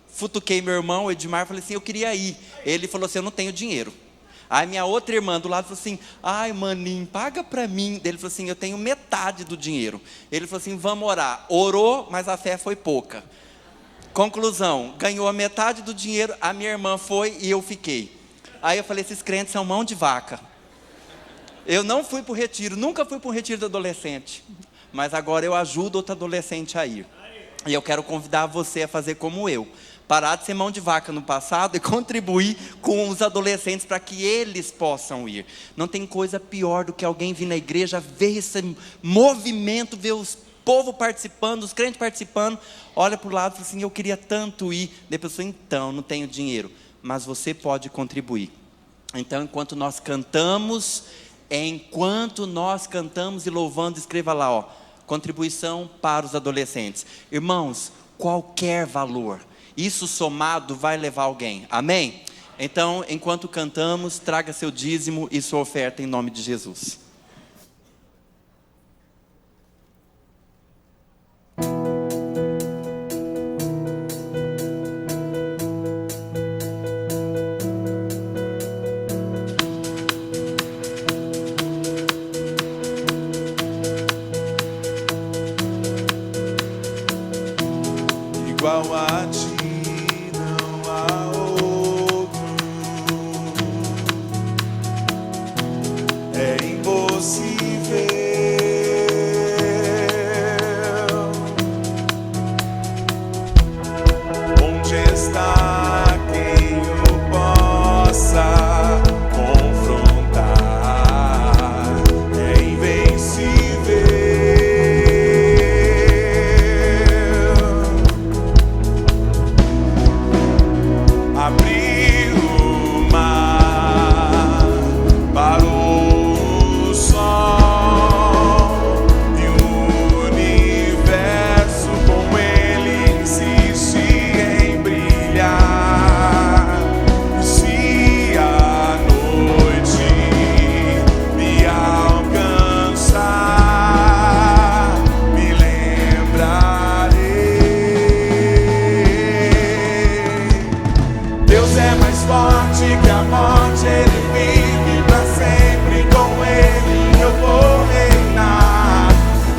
futuquei meu irmão, o Edmar, falei assim, eu queria ir. Ele falou assim, eu não tenho dinheiro. Aí minha outra irmã do lado falou assim, ai maninho, paga pra mim. Ele falou assim, eu tenho metade do dinheiro. Ele falou assim, vamos orar. Orou, mas a fé foi pouca. Conclusão, ganhou a metade do dinheiro, a minha irmã foi e eu fiquei. Aí eu falei, esses crentes são mão de vaca. Eu não fui para o retiro, nunca fui para um retiro de adolescente. Mas agora eu ajudo outro adolescente a ir. E eu quero convidar você a fazer como eu. Parar de ser mão de vaca no passado e contribuir com os adolescentes para que eles possam ir. Não tem coisa pior do que alguém vir na igreja, ver esse movimento, ver os povo participando, os crentes participando, olha para o lado e fala assim, eu queria tanto ir. Depois eu falo, então, não tenho dinheiro. Mas você pode contribuir. Então, enquanto nós cantamos e louvando, escreva lá, ó, contribuição para os adolescentes. Irmãos, qualquer valor, isso somado vai levar alguém, amém? Então, enquanto cantamos, traga seu dízimo e sua oferta em nome de Jesus. Igual a ti não há outro, é impossível. Onde está quem o possa confrontar? É invencível. Abriu o mar, parou o sol e o universo com ele insiste em brilhar. Se a noite me alcançar, me lembrarei. Deus é mais forte que a morte, Ele vive pra sempre, com Ele eu vou reinar.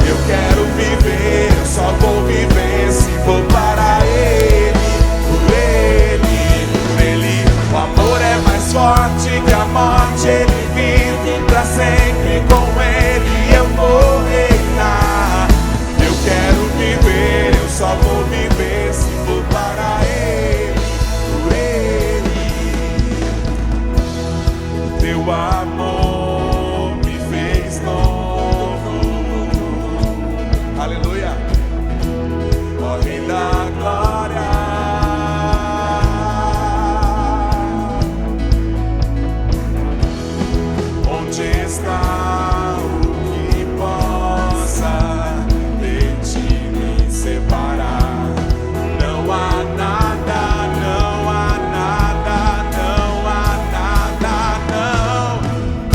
Eu quero viver, eu só vou viver se for para Ele, por Ele, por Ele. O amor é mais forte que a morte, Ele vive pra sempre, com Ele eu vou reinar. Eu quero viver, eu só vou viver se for para Ele. Teu amor me fez novo. Aleluia. Ó Rei da glória. Onde está o que possa de ti me separar? Não há nada, não há nada, não há nada, não.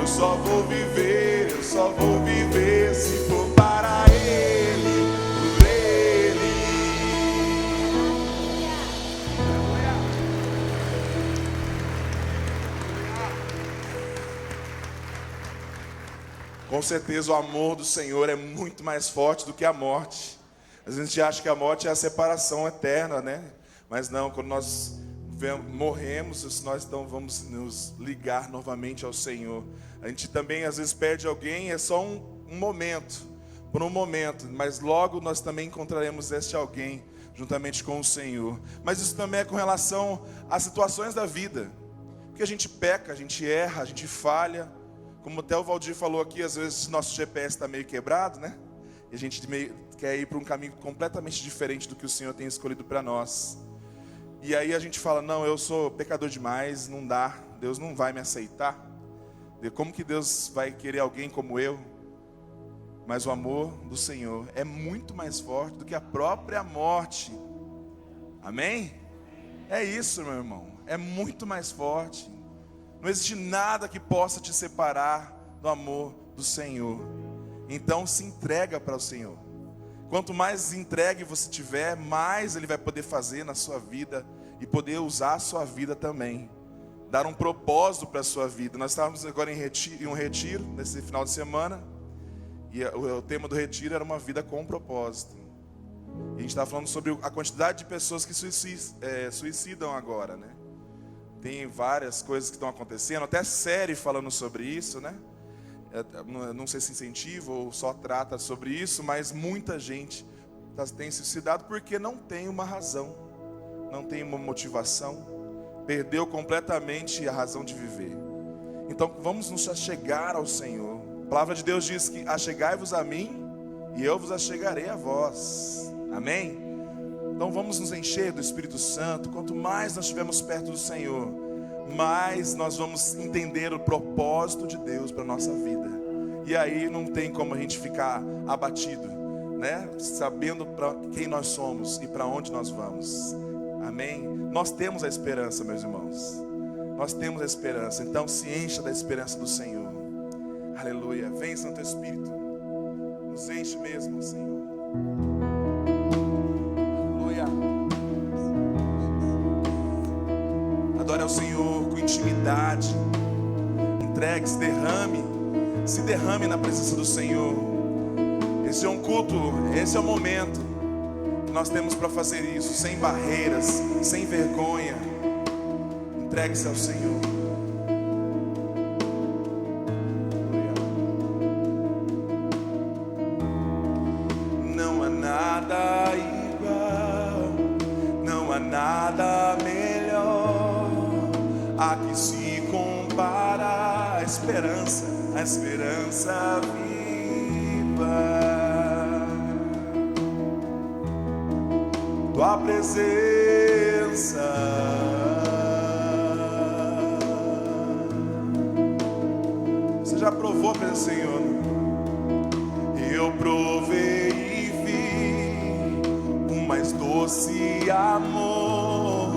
Eu só vou viver se for para Ele, por Ele. Com certeza o amor do Senhor é muito mais forte do que a morte. Às vezes a gente acha que a morte é a separação eterna, né? Mas não, quando nós morremos, nós então vamos nos ligar novamente ao Senhor. A gente também às vezes perde alguém, é só um momento, por um momento, mas logo nós também encontraremos este alguém juntamente com o Senhor. Mas isso também é com relação às situações da vida, porque a gente peca, a gente erra, a gente falha. Como até o Valdir falou aqui, às vezes nosso GPS está meio quebrado, né? E a gente quer ir para um caminho completamente diferente do que o Senhor tem escolhido para nós. E aí a gente fala, não, eu sou pecador demais, não dá, Deus não vai me aceitar. Como que Deus vai querer alguém como eu? Mas o amor do Senhor é muito mais forte do que a própria morte. Amém? É isso, meu irmão, é muito mais forte. Não existe nada que possa te separar do amor do Senhor. Então se entrega para o Senhor. Quanto mais entregue você tiver, mais Ele vai poder fazer na sua vida e poder usar a sua vida também. Dar um propósito para a sua vida. Nós estávamos agora em um retiro, nesse final de semana, e o tema do retiro era uma vida com propósito. E a gente estava falando sobre a quantidade de pessoas que suicidam agora, né? Tem várias coisas que estão acontecendo, até série falando sobre isso, né? Não sei se incentiva ou só trata sobre isso, mas muita gente tem se suicidado porque não tem uma razão, não tem uma motivação, perdeu completamente a razão de viver. Então vamos nos achegar ao Senhor. A palavra de Deus diz que achegai-vos a mim e eu vos achegarei a vós. Amém? Então vamos nos encher do Espírito Santo. Quanto mais nós estivermos perto do Senhor, mais nós vamos entender o propósito de Deus para a nossa vida. E aí não tem como a gente ficar abatido, né? Sabendo para quem nós somos e para onde nós vamos. Amém? Nós temos a esperança, meus irmãos. Nós temos a esperança. Então se encha da esperança do Senhor. Aleluia. Vem, Santo Espírito. Nos enche mesmo, Senhor. Aleluia. Adore ao Senhor com intimidade. Entregue, se derrame na presença do Senhor. Esse é um culto, esse é o momento que nós temos para fazer isso, sem barreiras, sem vergonha. Entregue-se ao Senhor. Não há nada igual, não há nada melhor a que se compara a esperança viva. Tua presença, você já provou a presença do Senhor? Eu provei e vi o mais doce amor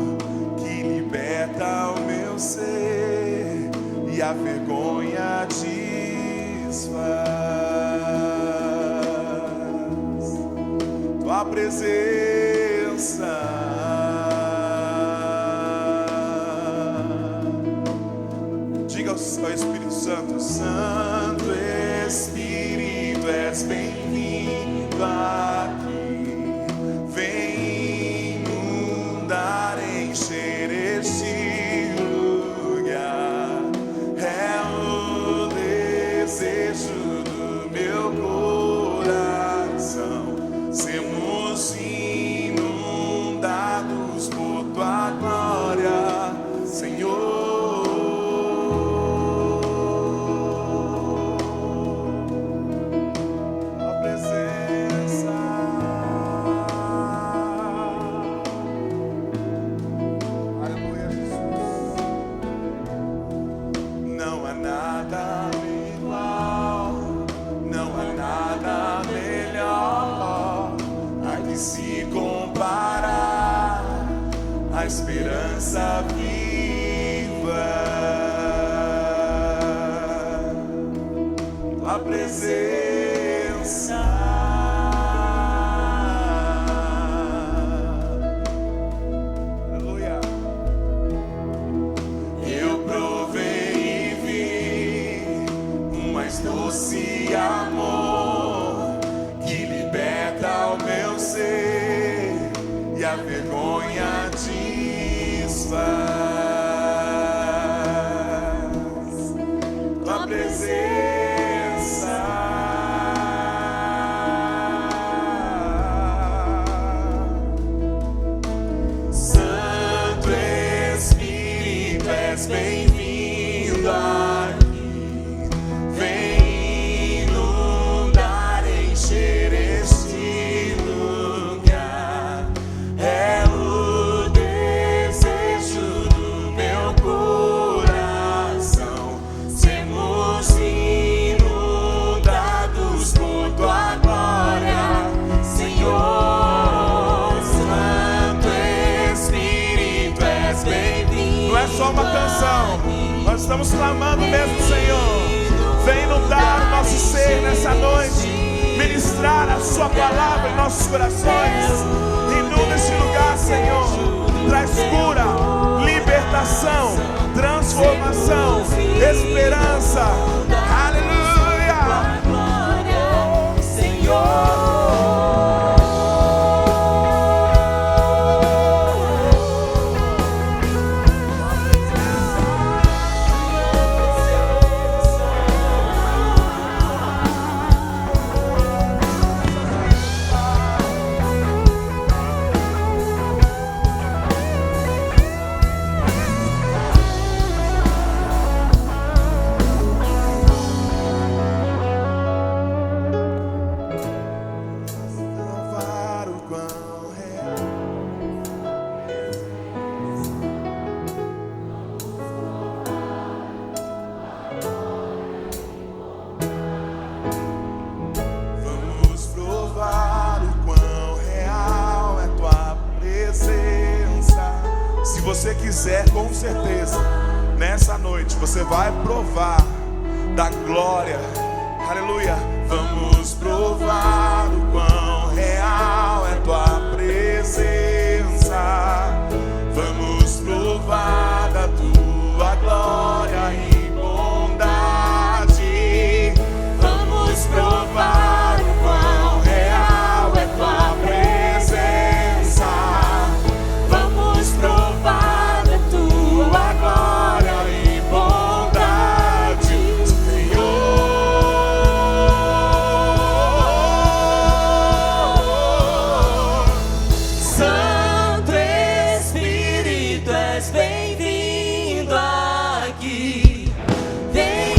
que liberta o meu ser e a vergonha desfaz. Tua presença, diga ao Espírito Santo: Santo Espírito, és bem-vindo aqui. Vem inundar, encher este lugar. É o desejo do meu coração. Sermos inundados por tua glória, Senhor. A presença presença. Aleluia. Eu provei e vi um mais doce amor que liberta o meu ser e a vergonha desfaz. Tua presença, Santo Espírito, és bem-vindo aqui. Vem inundar, encher este lugar. É o desejo do meu coração. Sermos inundados por tua glória, Senhor. Santo Espírito, és bem-vindo. Não é só uma canção, nós estamos clamando mesmo, Senhor. Vem inundar o nosso ser nessa noite, ministrar a sua palavra em nossos corações. Inunda esse lugar, Senhor. Traz cura, libertação, transformação, esperança. Aleluia. Provar o quão real. Vamos provar o quão real é tua presença. Se você quiser, com certeza, nessa noite você vai provar da glória. Aleluia. Vamos provar o quão real é tua presença. Vamos provar da tua glória e bondade. Vamos provar o quão real é tua presença. Vamos provar da tua glória e bondade, Senhor. Santo Espírito, és bem-vindo aqui. Vem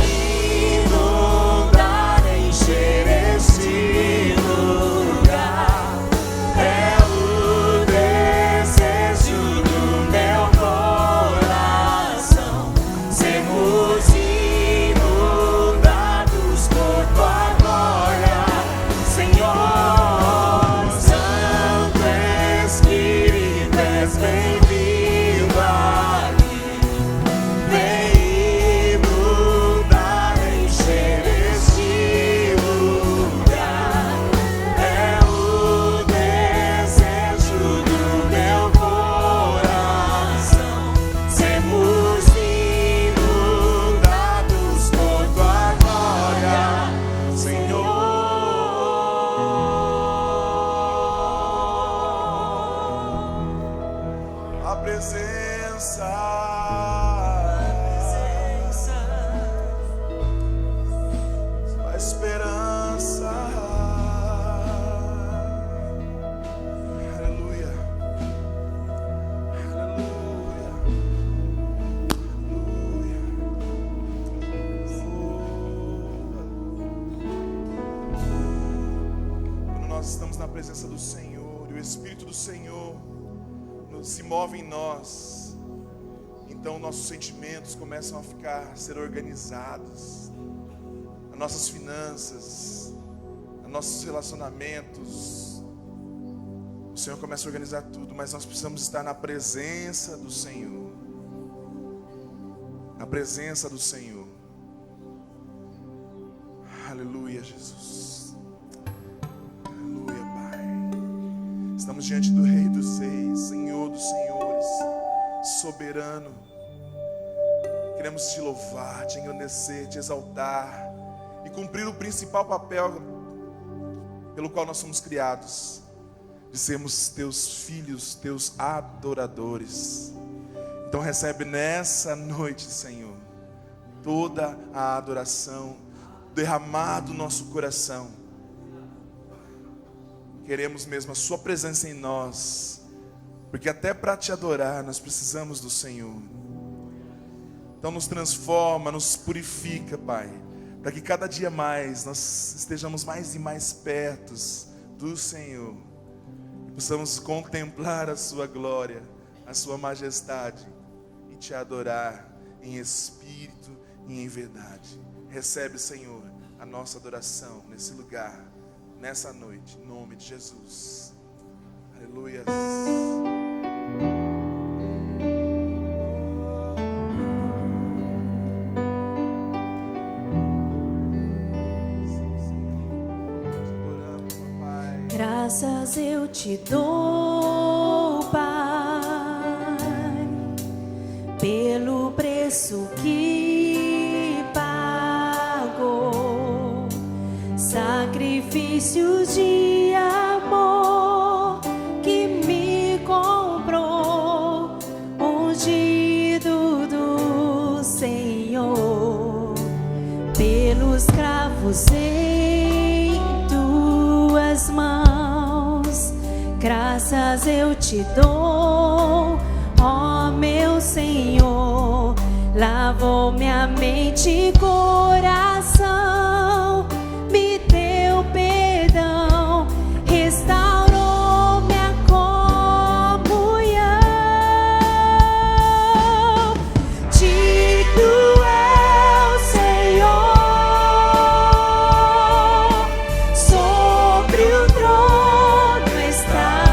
inundar, encher este lugar. É o desejo do meu coração. Sermos inundados por tua glória, Senhor. Santo Espírito, és bem-vindo aqui. Vem inundar, encher este lugar. É o desejo do meu coração. Sermos inundados por tua glória, Senhor. A presença, a esperança. Aleluia. Aleluia. Aleluia. Quando nós estamos na presença do Senhor e o Espírito do Senhor se move em nós, então nossos sentimentos começam a ser organizados, as nossas finanças, os nossos relacionamentos. O Senhor começa a organizar tudo, mas nós precisamos estar na presença do Senhor. Na presença do Senhor. Aleluia. Aleluia, Jesus. Aleluia, Pai. Estamos diante do Rei dos Reis, Senhor dos Senhores, soberano. Queremos te louvar, te engrandecer, te exaltar e cumprir o principal papel pelo qual nós somos criados, de sermos teus filhos, teus adoradores. Então recebe nessa noite, Senhor, toda a adoração derramada do nosso coração. Queremos mesmo a sua presença em nós, porque até para te adorar nós precisamos do Senhor. Então nos transforma, nos purifica, Pai, para que cada dia mais nós estejamos mais e mais perto do Senhor e possamos contemplar a sua glória, a sua majestade e te adorar em espírito e em verdade. Recebe, Senhor, a nossa adoração nesse lugar, nessa noite, em nome de Jesus. Aleluia. Graças eu te dou, Pai, pelo preço que pagou, sacrifícios de amor que me comprou, ungido do Senhor, pelos cravos em tuas mãos. Graças eu te dou, ó meu Senhor. Lavou minha mente e coração, me deu perdão, restaurou minha comunhão. Digno é o Senhor, sobre o trono está,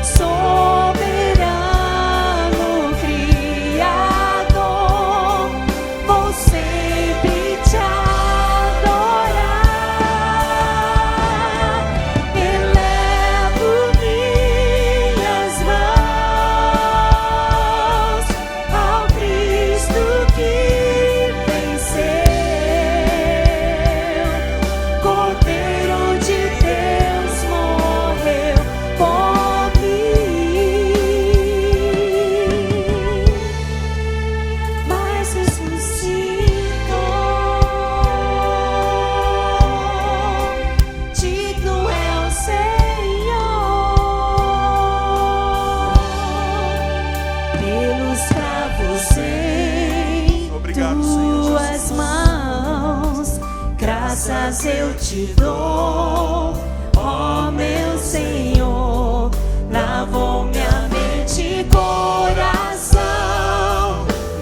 soberano Criador, vou sempre te adorar. Elevo minhas mãos ao Cristo que venceu, Cordeiro de Deus morreu por mim, mas ressuscitou. Digno é o Senhor, pelos cravos em Obrigado, Senhor tuas Jesus. mãos. Graças eu te dou, ó meu Senhor. Lavou minha mente e coração,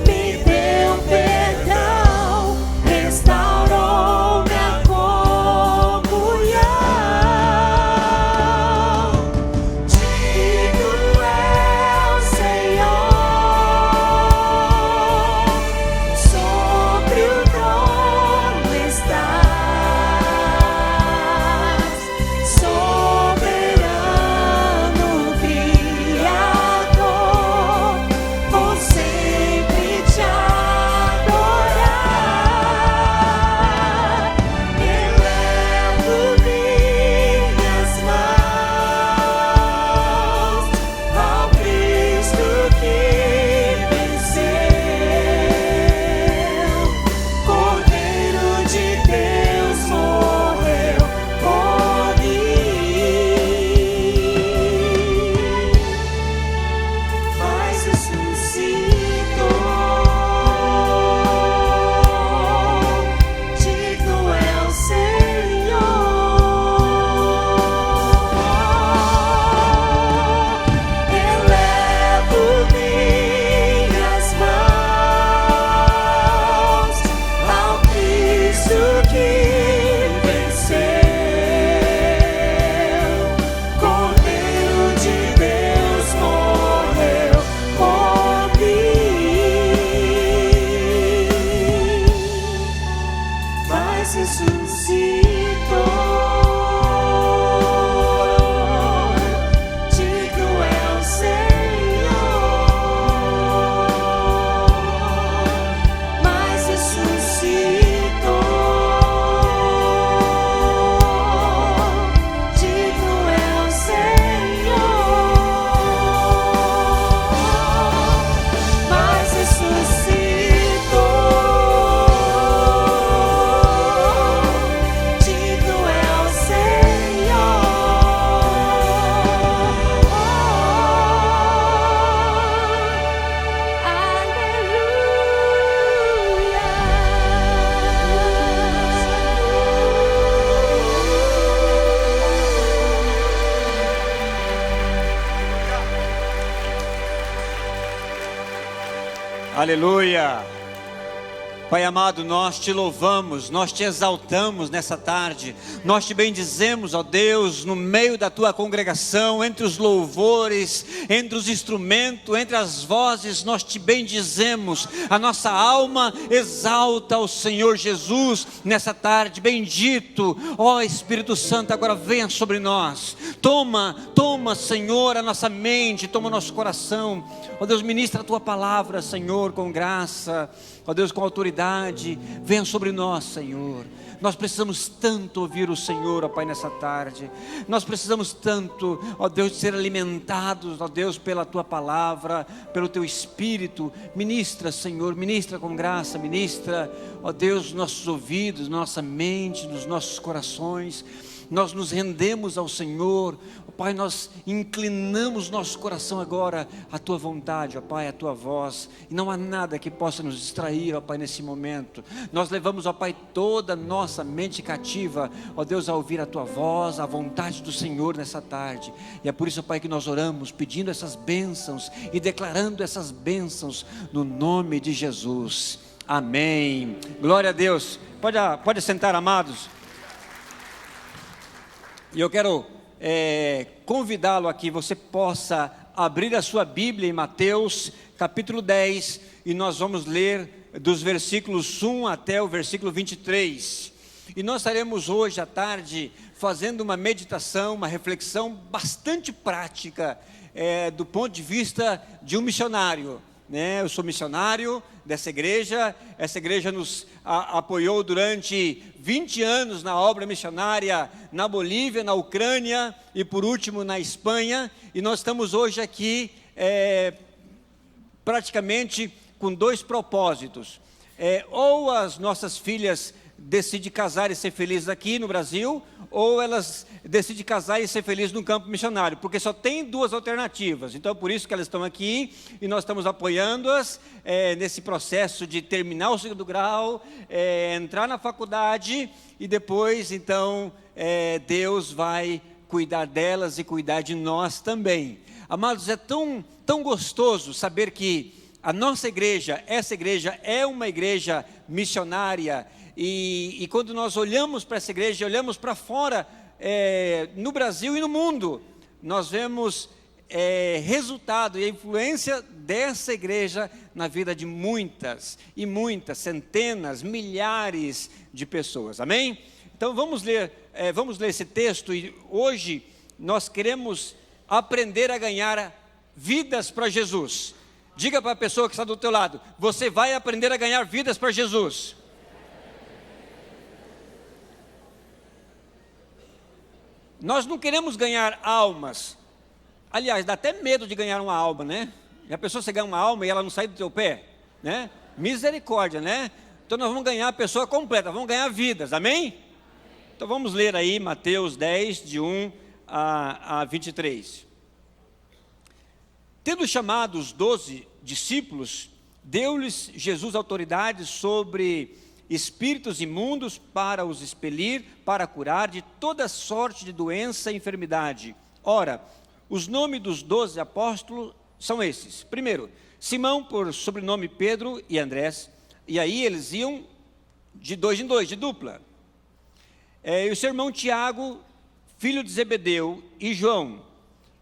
me deu perdão, restaurou minha comunhão. Digno é o Senhor, sobre o trono estás, soberano Criador, Aleluia. Pai amado, nós te louvamos, nós te exaltamos nessa tarde, nós te bendizemos, ó Deus, no meio da tua congregação, entre os louvores, entre os instrumentos, entre as vozes, nós te bendizemos, a nossa alma exalta o Senhor Jesus nessa tarde. Bendito, ó Espírito Santo, agora venha sobre nós, toma, Senhor, a nossa mente, toma o nosso coração, ó Deus, ministra a tua palavra, Senhor, com graça, ó Deus, com autoridade, venha sobre nós, Senhor. Nós precisamos tanto ouvir o Senhor, ó Pai, nessa tarde. Nós precisamos tanto, ó Deus, ser alimentados, ó Deus, pela Tua palavra, pelo Teu Espírito. Ministra, Senhor, ministra com graça, ministra, ó Deus, nos nossos ouvidos, nossa mente, nos nossos corações. Nós nos rendemos ao Senhor, ó Pai, nós inclinamos nosso coração agora à Tua vontade, ó Pai, à Tua voz, e não há nada que possa nos distrair, ó Pai, nesse momento. Nós levamos, ó Pai, toda a nossa mente cativa, ó Deus, a ouvir a Tua voz, a vontade do Senhor nessa tarde, e é por isso, ó Pai, que nós oramos, pedindo essas bênçãos e declarando essas bênçãos no nome de Jesus, amém. Glória a Deus. Pode sentar, amados. E eu quero convidá-lo a que você possa abrir a sua Bíblia em Mateus capítulo 10, e nós vamos ler dos versículos 1 até o versículo 23. E nós estaremos hoje à tarde fazendo uma meditação, uma reflexão bastante prática, do ponto de vista de um missionário. Eu sou missionário dessa igreja, essa igreja nos apoiou durante 20 anos na obra missionária na Bolívia, na Ucrânia e por último na Espanha, e nós estamos hoje aqui praticamente com dois propósitos, ou as nossas filhas decidem casar e ser felizes aqui no Brasil, ou elas decidem casar e ser felizes no campo missionário, porque só tem duas alternativas. Então, por isso que elas estão aqui, e nós estamos apoiando-as nesse processo de terminar o segundo grau, entrar na faculdade, e depois, então, Deus vai cuidar delas e cuidar de nós também. Amados, é tão gostoso saber que a nossa igreja, essa igreja é uma igreja missionária, e quando nós olhamos para essa igreja, olhamos para fora, no Brasil e no mundo, nós vemos resultado e a influência dessa igreja na vida de muitas e muitas, centenas, milhares de pessoas, amém? Então vamos ler esse texto, e hoje nós queremos aprender a ganhar vidas para Jesus. Diga para a pessoa que está do teu lado: você vai aprender a ganhar vidas para Jesus. Nós não queremos ganhar almas. Aliás, dá até medo de ganhar uma alma, né? E a pessoa, você ganha uma alma e ela não sai do teu pé, né? Misericórdia, né? Então nós vamos ganhar a pessoa completa, vamos ganhar vidas, amém? Então vamos ler aí Mateus 10, de 1 a 23. Tendo chamado os 12 discípulos, deu-lhes Jesus autoridade sobre espíritos imundos para os expelir, para curar de toda sorte de doença e enfermidade. Ora, os nomes dos 12 apóstolos são esses. Primeiro, Simão, por sobrenome Pedro, e Andrés, e aí eles iam de dois em dois, de dupla. E o seu irmão Tiago, filho de Zebedeu, e João,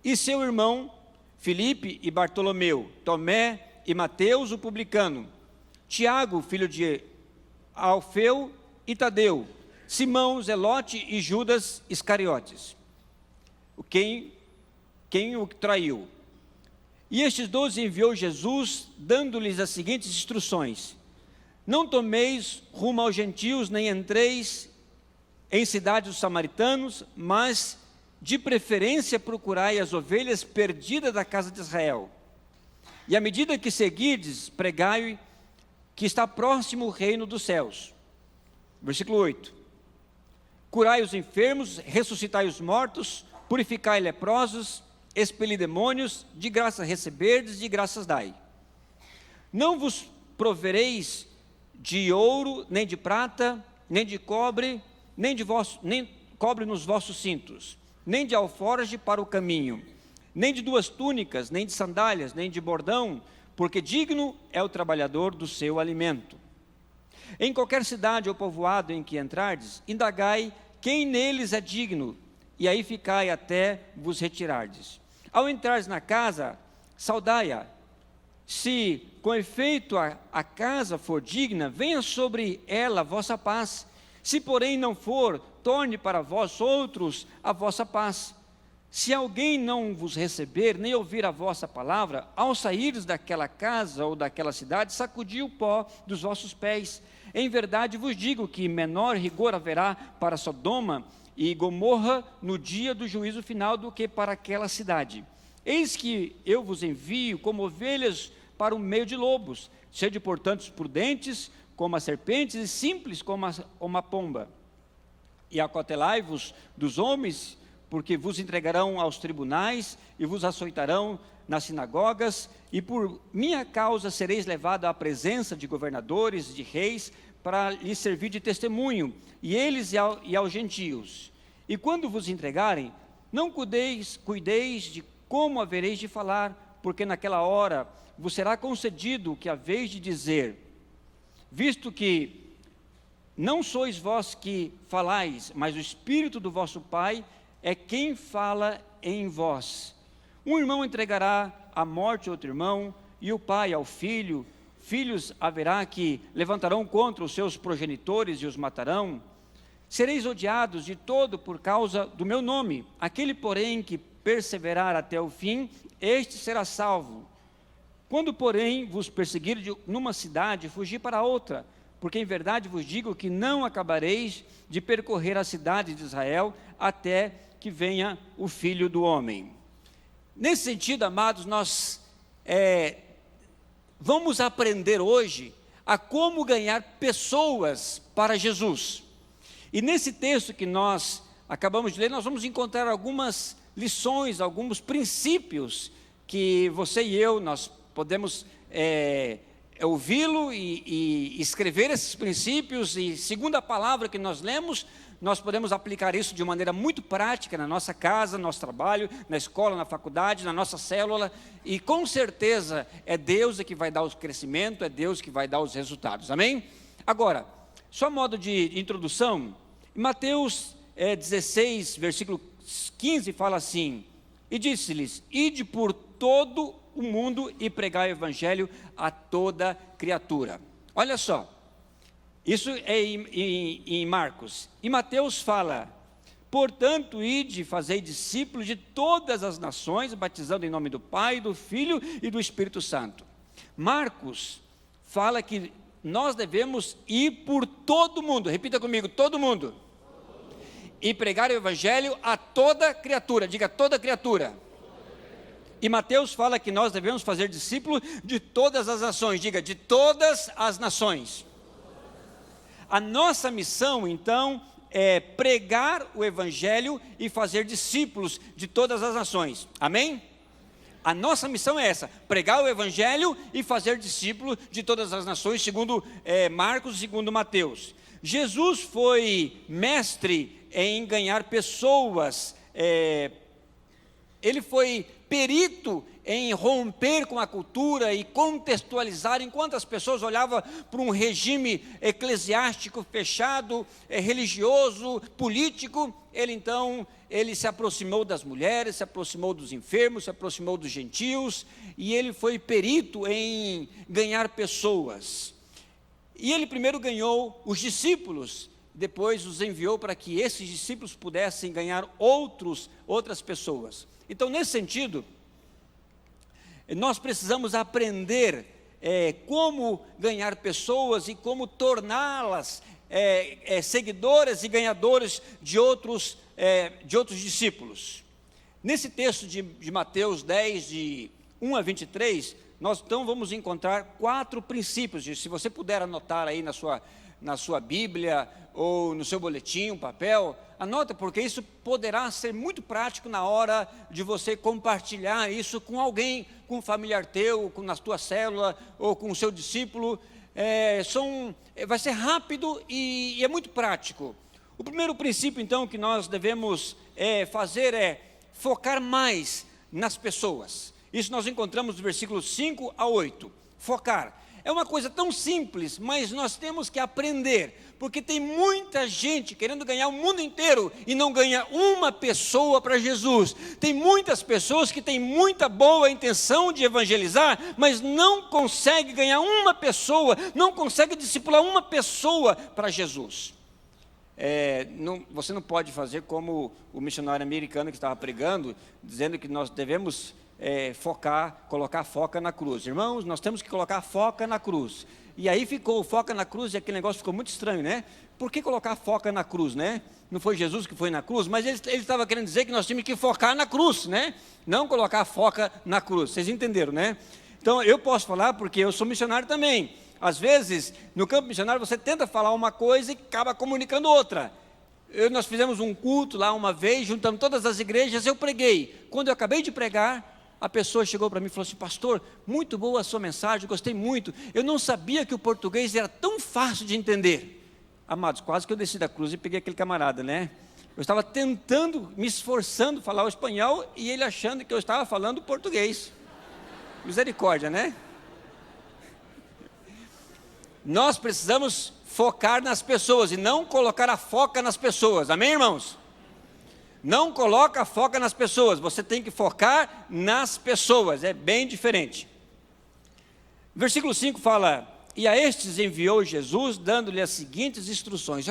e seu irmão Filipe e Bartolomeu, Tomé e Mateus, o publicano, Tiago, filho de Alfeu e Tadeu, Simão, Zelote e Judas Iscariotes, quem o traiu. E estes 12 enviou Jesus, dando-lhes as seguintes instruções: não tomeis rumo aos gentios, nem entreis em cidades dos samaritanos, mas de preferência procurai as ovelhas perdidas da casa de Israel. E à medida que seguides, pregai que está próximo o reino dos céus. Versículo 8. Curai os enfermos, ressuscitai os mortos, purificai leprosos, expeli demônios, de graça receberdes, de graças dai. Não vos provereis de ouro, nem de prata, nem de cobre, nem cobre nos vossos cintos, nem de alforje para o caminho, nem de 2 túnicas, nem de sandálias, nem de bordão, porque digno é o trabalhador do seu alimento. Em qualquer cidade ou povoado em que entrardes, indagai quem neles é digno, e aí ficai até vos retirardes. Ao entrares na casa, saudai-a. Se com efeito a casa for digna, venha sobre ela a vossa paz. Se porém não for, torne para vós outros a vossa paz. Se alguém não vos receber, nem ouvir a vossa palavra, ao saíres daquela casa ou daquela cidade, sacudi o pó dos vossos pés. Em verdade vos digo que menor rigor haverá para Sodoma e Gomorra no dia do juízo final do que para aquela cidade. Eis que eu vos envio como ovelhas para o meio de lobos. Sede, portanto, prudentes como as serpentes e simples como uma pomba. E acautelai-vos dos homens, porque vos entregarão aos tribunais e vos açoitarão nas sinagogas, e por minha causa sereis levados à presença de governadores, de reis, para lhes servir de testemunho, e eles e aos gentios. E quando vos entregarem, não cuideis de como havereis de falar, porque naquela hora vos será concedido o que haveis de dizer, visto que não sois vós que falais, mas o Espírito do vosso Pai é quem fala em vós. Um irmão entregará à morte outro irmão, e o pai ao filho. Filhos haverá que levantarão contra os seus progenitores e os matarão. Sereis odiados de todo por causa do meu nome. Aquele, porém, que perseverar até o fim, este será salvo. Quando, porém, vos perseguirem numa cidade, fugi para outra, porque em verdade vos digo que não acabareis de percorrer a cidade de Israel até que venha o Filho do Homem. Nesse sentido, amados, nós vamos aprender hoje a como ganhar pessoas para Jesus. E nesse texto que nós acabamos de ler, nós vamos encontrar algumas lições, alguns princípios que você e eu, nós podemos ouvi-lo e escrever esses princípios, e segundo a palavra que nós lemos, nós podemos aplicar isso de maneira muito prática na nossa casa, no nosso trabalho, na escola, na faculdade, na nossa célula, e com certeza é Deus que vai dar o crescimento, é Deus que vai dar os resultados, amém? Agora, só modo de introdução, Mateus 16, versículo 15 fala assim: e disse-lhes, ide por todo o mundo e pregai o evangelho a toda criatura. Olha só, isso é em Marcos. E Mateus fala, portanto, ide, fazei discípulos de todas as nações, batizando em nome do Pai, do Filho e do Espírito Santo. Marcos fala que nós devemos ir por todo o mundo, repita comigo, todo mundo, e pregar o evangelho a toda criatura, diga toda criatura. E Mateus fala que nós devemos fazer discípulos de todas as nações, diga de todas as nações. A nossa missão, então, é pregar o evangelho e fazer discípulos de todas as nações, amém? A nossa missão é essa, pregar o evangelho e fazer discípulos de todas as nações, segundo Marcos, segundo Mateus. Jesus foi mestre em ganhar pessoas, ele foi perito em romper com a cultura e contextualizar, enquanto as pessoas olhavam para um regime eclesiástico fechado, religioso, político, ele se aproximou das mulheres, se aproximou dos enfermos, se aproximou dos gentios, e ele foi perito em ganhar pessoas. E ele primeiro ganhou os discípulos, depois os enviou para que esses discípulos pudessem ganhar outras pessoas. Então, nesse sentido, nós precisamos aprender como ganhar pessoas e como torná-las seguidoras e ganhadoras de outros discípulos. Nesse texto de Mateus 10, de 1 a 23, nós então vamos encontrar 4 princípios. Se você puder anotar aí na sua Bíblia ou no seu boletim, um papel, anota, porque isso poderá ser muito prático na hora de você compartilhar isso com alguém, com um familiar teu, na tua célula ou com o seu discípulo. Vai ser rápido e é muito prático. O primeiro princípio, então, que nós devemos fazer é focar mais nas pessoas. Isso nós encontramos no versículo 5 a 8. Focar. É uma coisa tão simples, mas nós temos que aprender, porque tem muita gente querendo ganhar o mundo inteiro e não ganha uma pessoa para Jesus. Tem muitas pessoas que têm muita boa intenção de evangelizar, mas não consegue ganhar uma pessoa, não consegue discipular uma pessoa para Jesus. Você não pode fazer como o missionário americano que estava pregando, dizendo que nós devemos colocar foca na cruz. Irmãos, nós temos que colocar foca na cruz. E aí ficou foca na cruz, e aquele negócio ficou muito estranho, né? Por que colocar foca na cruz, né? Não foi Jesus que foi na cruz, mas ele estava querendo dizer que nós tínhamos que focar na cruz, né? Não colocar foca na cruz. Vocês entenderam, né? Então, eu posso falar porque eu sou missionário também. Às vezes, no campo missionário, você tenta falar uma coisa e acaba comunicando outra. Nós fizemos um culto lá uma vez, juntando todas as igrejas, eu preguei. Quando eu acabei de pregar, a pessoa chegou para mim e falou assim: pastor, muito boa a sua mensagem, gostei muito. Eu não sabia que o português era tão fácil de entender. Amados, quase que eu desci da cruz e peguei aquele camarada, né? Eu estava tentando, me esforçando falar o espanhol e ele achando que eu estava falando português. Misericórdia, né? Nós precisamos focar nas pessoas e não colocar a foca nas pessoas. Amém, irmãos? Não coloca a foca nas pessoas, você tem que focar nas pessoas, é bem diferente. Versículo 5 fala: e a estes enviou Jesus, dando-lhe as seguintes instruções.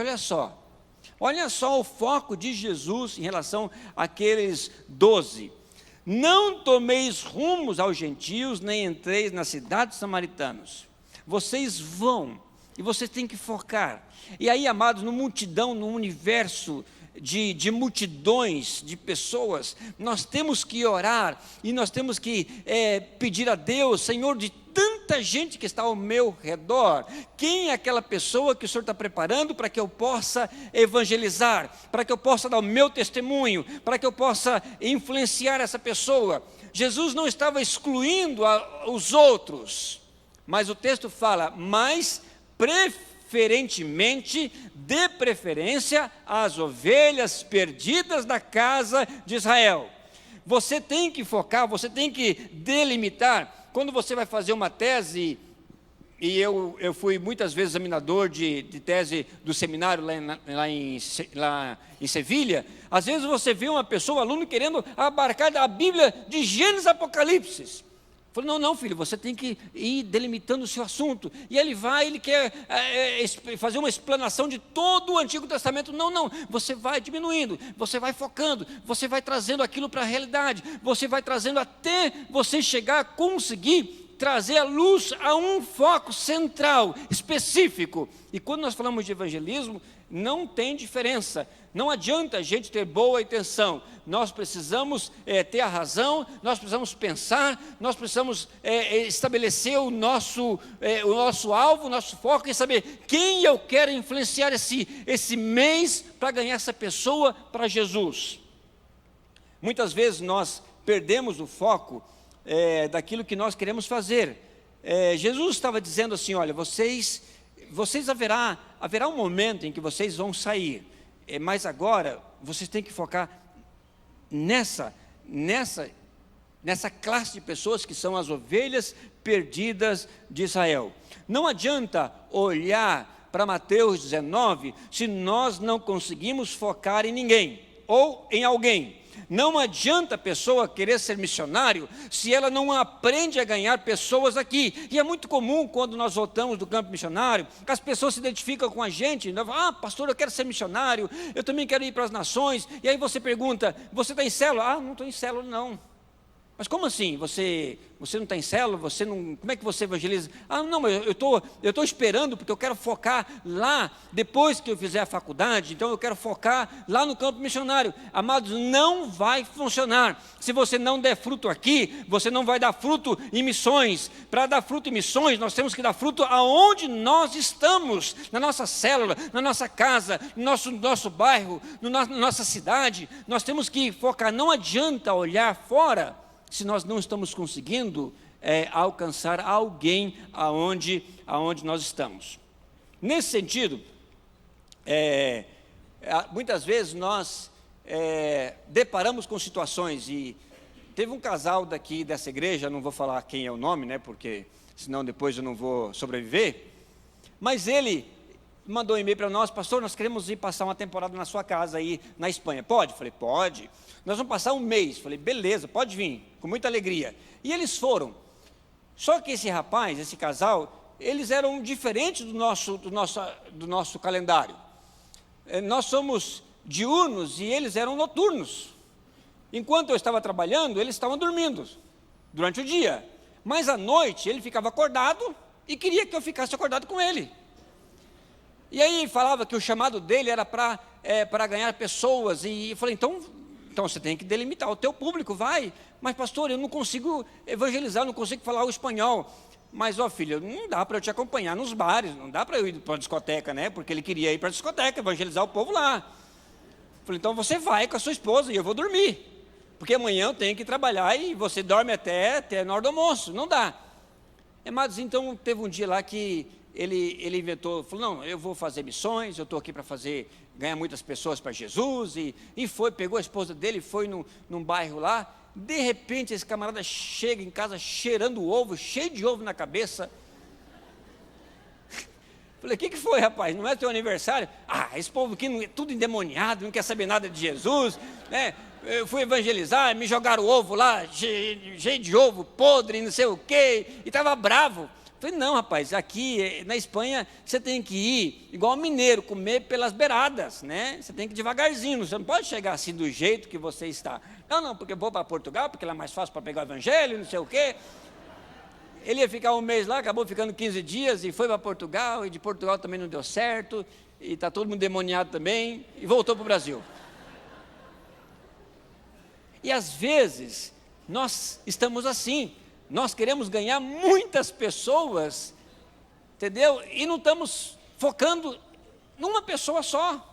Olha só o foco de Jesus em relação àqueles 12. Não tomeis rumos aos gentios, nem entreis nas cidades samaritanos. Vocês vão, e vocês têm que focar. E aí, amados, no universo de multidões de pessoas, nós temos que orar e nós temos que pedir a Deus: Senhor, de tanta gente que está ao meu redor, quem é aquela pessoa que o Senhor está preparando para que eu possa evangelizar, para que eu possa dar o meu testemunho, para que eu possa influenciar essa pessoa? Jesus não estava excluindo os outros, mas o texto fala: mas preferentemente, de preferência, as ovelhas perdidas da casa de Israel. Você tem que focar, você tem que delimitar. Quando você vai fazer uma tese, e eu fui muitas vezes examinador de tese do seminário lá em Sevilha, às vezes você vê uma pessoa, um aluno, querendo abarcar a Bíblia de Gênesis a Apocalipse. Falei: não, filho, você tem que ir delimitando o seu assunto. E ele quer fazer uma explanação de todo o Antigo Testamento. Não, você vai diminuindo, você vai focando, você vai trazendo aquilo para a realidade, você vai trazendo até você chegar a conseguir trazer a luz a um foco central, específico. E quando nós falamos de evangelismo, não tem diferença. Não adianta a gente ter boa intenção. Nós precisamos ter a razão, nós precisamos pensar, nós precisamos estabelecer o nosso alvo, o nosso foco, em saber quem eu quero influenciar esse mês para ganhar essa pessoa para Jesus. Muitas vezes nós perdemos o foco daquilo que nós queremos fazer. Jesus estava dizendo assim: olha, vocês haverá um momento em que vocês vão sair, mas agora vocês têm que focar nessa classe de pessoas que são as ovelhas perdidas de Israel. Não adianta olhar para Mateus 19 se nós não conseguimos focar em ninguém ou em alguém. Não adianta a pessoa querer ser missionário se ela não aprende a ganhar pessoas aqui. E é muito comum, quando nós voltamos do campo missionário, que as pessoas se identificam com a gente. Pastor, eu quero ser missionário, eu também quero ir para as nações. E aí você pergunta: você está em célula? Não estou em célula, não. Mas como assim? Você não está em célula? Como é que você evangeliza? Não, eu estou esperando, porque eu quero focar lá, depois que eu fizer a faculdade, então eu quero focar lá no campo missionário. Amados, não vai funcionar. Se você não der fruto aqui, você não vai dar fruto em missões. Para dar fruto em missões, nós temos que dar fruto aonde nós estamos, na nossa célula, na nossa casa, no nosso bairro, na nossa cidade. Nós temos que focar. Não adianta olhar fora se nós não estamos conseguindo alcançar alguém aonde nós estamos. Nesse sentido, muitas vezes nós deparamos com situações, e teve um casal daqui dessa igreja, não vou falar quem é o nome, né, porque senão depois eu não vou sobreviver, mas ele mandou um e-mail para nós: pastor, nós queremos ir passar uma temporada na sua casa aí na Espanha. Pode? Falei, pode. Nós vamos passar um mês. Falei, beleza, pode vir, com muita alegria. E eles foram. Só que esse rapaz, esse casal, eles eram diferentes do nosso calendário. Nós somos diurnos e eles eram noturnos. Enquanto eu estava trabalhando, eles estavam dormindo durante o dia. Mas à noite ele ficava acordado e queria que eu ficasse acordado com ele. E aí falava que o chamado dele era para ganhar pessoas. E eu falei, então você tem que delimitar o teu público, vai. Mas pastor, eu não consigo evangelizar, não consigo falar o espanhol. Mas, ó filho, não dá para eu te acompanhar nos bares, não dá para eu ir para a discoteca, né? Porque ele queria ir para a discoteca, evangelizar o povo lá. Eu falei, então você vai com a sua esposa e eu vou dormir. Porque amanhã eu tenho que trabalhar e você dorme até na hora do almoço, não dá. Mas então teve um dia lá que ele inventou, falou, não, eu vou fazer missões, eu estou aqui para ganhar muitas pessoas para Jesus, e foi, pegou a esposa dele, foi num bairro lá. De repente esse camarada chega em casa cheirando ovo, cheio de ovo na cabeça. Falei, o que foi, rapaz? Não é teu aniversário? Esse povo aqui não é tudo endemoniado, não quer saber nada de Jesus, né? Eu fui evangelizar, me jogaram ovo lá, cheio de ovo, podre, não sei o quê, e estava bravo. Falei, não, rapaz, aqui na Espanha você tem que ir igual mineiro, comer pelas beiradas, né? Você tem que ir devagarzinho, você não pode chegar assim do jeito que você está. Não, porque eu vou para Portugal, porque lá é mais fácil para pegar o evangelho, não sei o quê. Ele ia ficar um mês lá, acabou ficando 15 dias e foi para Portugal, e de Portugal também não deu certo, e está todo mundo demoniado também, e voltou para o Brasil. E às vezes nós estamos assim, nós queremos ganhar muitas pessoas, entendeu? E não estamos focando numa pessoa só.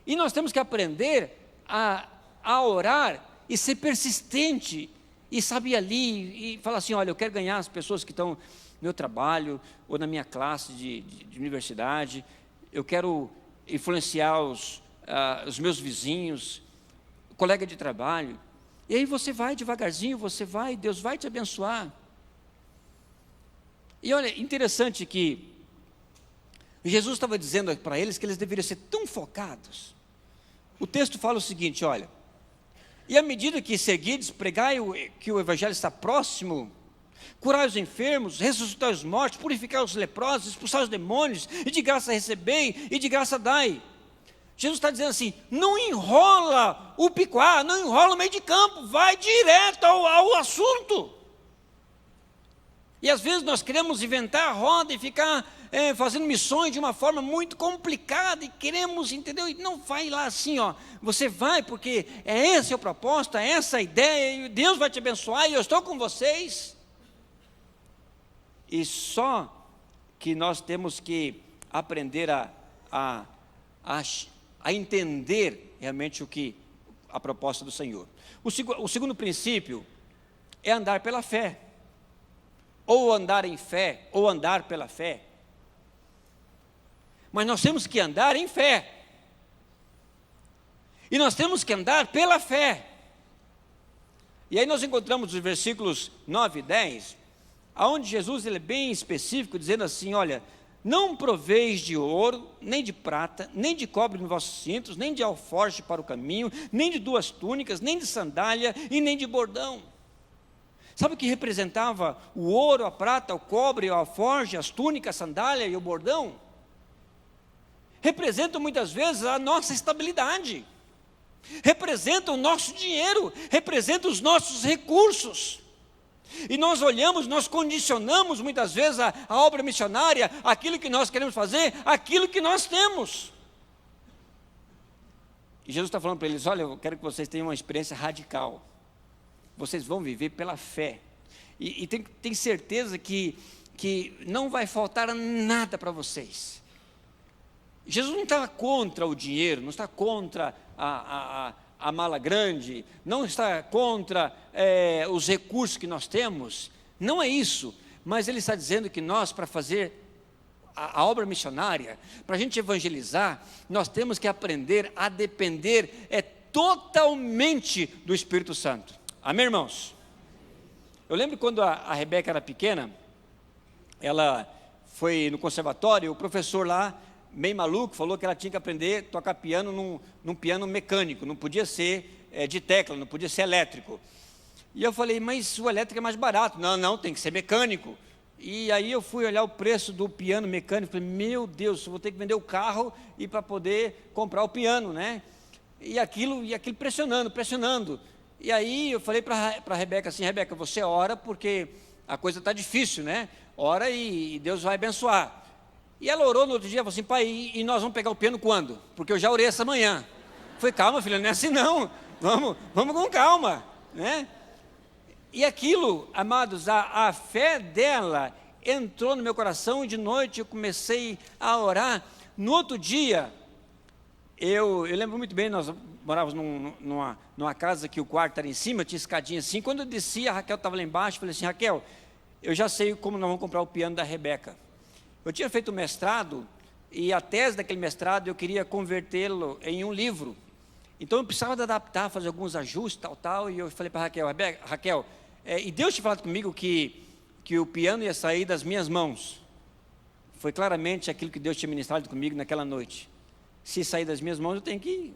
E nós temos que aprender a orar e ser persistente, e sabe, ali, e falar assim, olha, eu quero ganhar as pessoas que estão no meu trabalho, ou na minha classe de universidade, eu quero influenciar os meus vizinhos, colega de trabalho. E aí você vai devagarzinho, Deus vai te abençoar. E olha, interessante que Jesus estava dizendo para eles que eles deveriam ser tão focados. O texto fala o seguinte, olha, e à medida que seguides, pregai que o evangelho está próximo, curai os enfermos, ressuscitai os mortos, purificai os leprosos, expulsai os demônios, e de graça recebei, e de graça dai. Jesus está dizendo assim, não enrola o picuá, não enrola o meio de campo, vai direto ao assunto. E às vezes nós queremos inventar a roda e ficar fazendo missões de uma forma muito complicada, e queremos, entendeu? E não vai lá assim, ó, você vai porque é esse o propósito, é essa a ideia, e Deus vai te abençoar, e eu estou com vocês. E só que nós temos que aprender a entender realmente a proposta do Senhor. O segundo princípio é andar pela fé, ou andar em fé, ou andar pela fé. Mas nós temos que andar em fé, e nós temos que andar pela fé. E aí nós encontramos os versículos 9 e 10, onde Jesus ele é bem específico, dizendo assim, olha, não proveis de ouro, nem de prata, nem de cobre nos vossos cintos, nem de alforje para o caminho, nem de 2 túnicas, nem de sandália e nem de bordão. Sabe o que representava o ouro, a prata, o cobre, o alforje, as túnicas, a sandália e o bordão? Representam muitas vezes a nossa estabilidade, representam o nosso dinheiro, representam os nossos recursos. E nós olhamos, nós condicionamos muitas vezes a obra missionária, aquilo que nós queremos fazer, aquilo que nós temos. E Jesus está falando para eles, olha, eu quero que vocês tenham uma experiência radical. Vocês vão viver pela fé. E tem certeza que não vai faltar nada para vocês. Jesus não está contra o dinheiro, não está contra a mala grande, não está contra os recursos que nós temos, não é isso, mas ele está dizendo que nós, para fazer a obra missionária, para a gente evangelizar, nós temos que aprender a depender totalmente do Espírito Santo. Amém, irmãos? Eu lembro quando a Rebeca era pequena, ela foi no conservatório, o professor lá, meio maluco, falou que ela tinha que aprender a tocar piano num piano mecânico, não podia ser de tecla, não podia ser elétrico. E eu falei, mas o elétrico é mais barato. Não, tem que ser mecânico. E aí eu fui olhar o preço do piano mecânico, falei, meu Deus, eu vou ter que vender o carro e para poder comprar o piano, né? E aquilo pressionando. E aí eu falei para a Rebeca assim, Rebeca, você ora porque a coisa está difícil, né? Ora e Deus vai abençoar. E ela orou no outro dia, falou assim, pai, e nós vamos pegar o piano quando? Porque eu já orei essa manhã. Eu falei, calma filha, não é assim não, vamos com calma, né? E aquilo, amados, a fé dela entrou no meu coração e de noite eu comecei a orar. No outro dia, eu lembro muito bem, nós morávamos numa casa que o quarto era em cima, tinha escadinha assim. Quando eu desci, a Raquel estava lá embaixo, eu falei assim, Raquel, eu já sei como nós vamos comprar o piano da Rebeca. Eu tinha feito um mestrado e a tese daquele mestrado eu queria convertê-lo em um livro. Então eu precisava de adaptar, fazer alguns ajustes, tal, e eu falei para a Raquel, Raquel, e Deus tinha falado comigo que o piano ia sair das minhas mãos. Foi claramente aquilo que Deus tinha ministrado comigo naquela noite. Se sair das minhas mãos,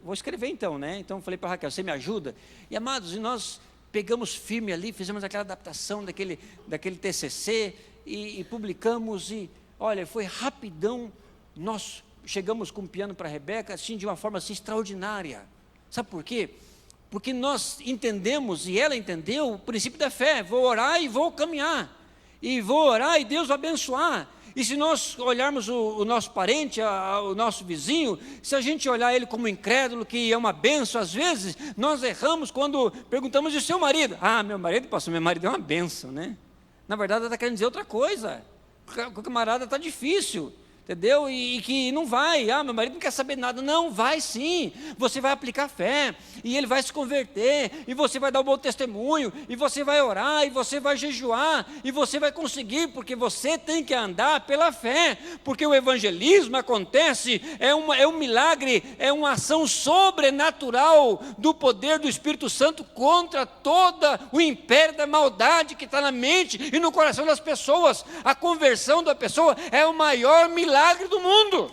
vou escrever então, né? Então eu falei para a Raquel, você me ajuda? E amados, nós pegamos firme ali, fizemos aquela adaptação daquele TCC e publicamos e, olha, foi rapidão, nós chegamos com o piano para a Rebeca, assim, de uma forma assim, extraordinária. Sabe por quê? Porque nós entendemos, e ela entendeu, o princípio da fé. Vou orar e vou caminhar. E vou orar e Deus vai abençoar. E se nós olharmos o nosso parente, o nosso vizinho, se a gente olhar ele como incrédulo, que é uma benção, às vezes, nós erramos quando perguntamos, e o seu marido? Meu marido, pastor, meu marido é uma benção, né? Na verdade, ela está querendo dizer outra coisa. O camarada está difícil. Entendeu? E que não vai, meu marido não quer saber nada. Não, vai sim, você vai aplicar fé, e ele vai se converter, e você vai dar um bom testemunho, e você vai orar, e você vai jejuar, e você vai conseguir, porque você tem que andar pela fé, porque o evangelismo acontece, é um milagre, é uma ação sobrenatural do poder do Espírito Santo contra todo o império da maldade que está na mente e no coração das pessoas. A conversão da pessoa é o maior milagre do mundo.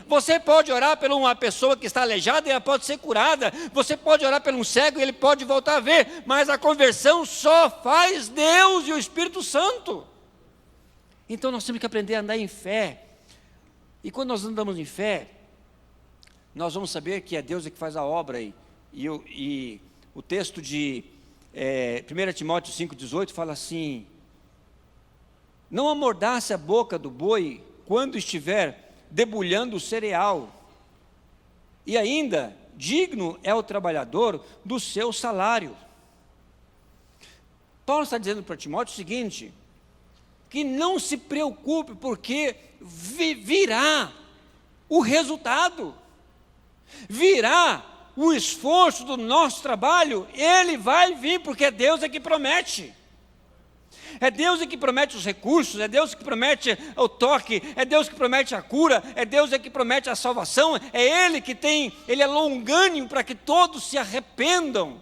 Você pode orar por uma pessoa que está aleijada e ela pode ser curada. Você pode orar por um cego e ele pode voltar a ver. Mas a conversão só faz Deus e o Espírito Santo. Então nós temos que aprender a andar em fé. E quando nós andamos em fé, nós vamos saber que é Deus que faz a obra. E o texto de 1 Timóteo 5,18 fala assim: não amordace a boca do boi quando estiver debulhando o cereal, e ainda, digno é o trabalhador do seu salário. Paulo está dizendo para Timóteo o seguinte, que não se preocupe, porque virá o resultado, virá o esforço do nosso trabalho, ele vai vir, porque Deus é que promete. É Deus que promete os recursos, é Deus que promete o toque, é Deus que promete a cura, é Deus que promete a salvação, é Ele que Ele é longânimo para que todos se arrependam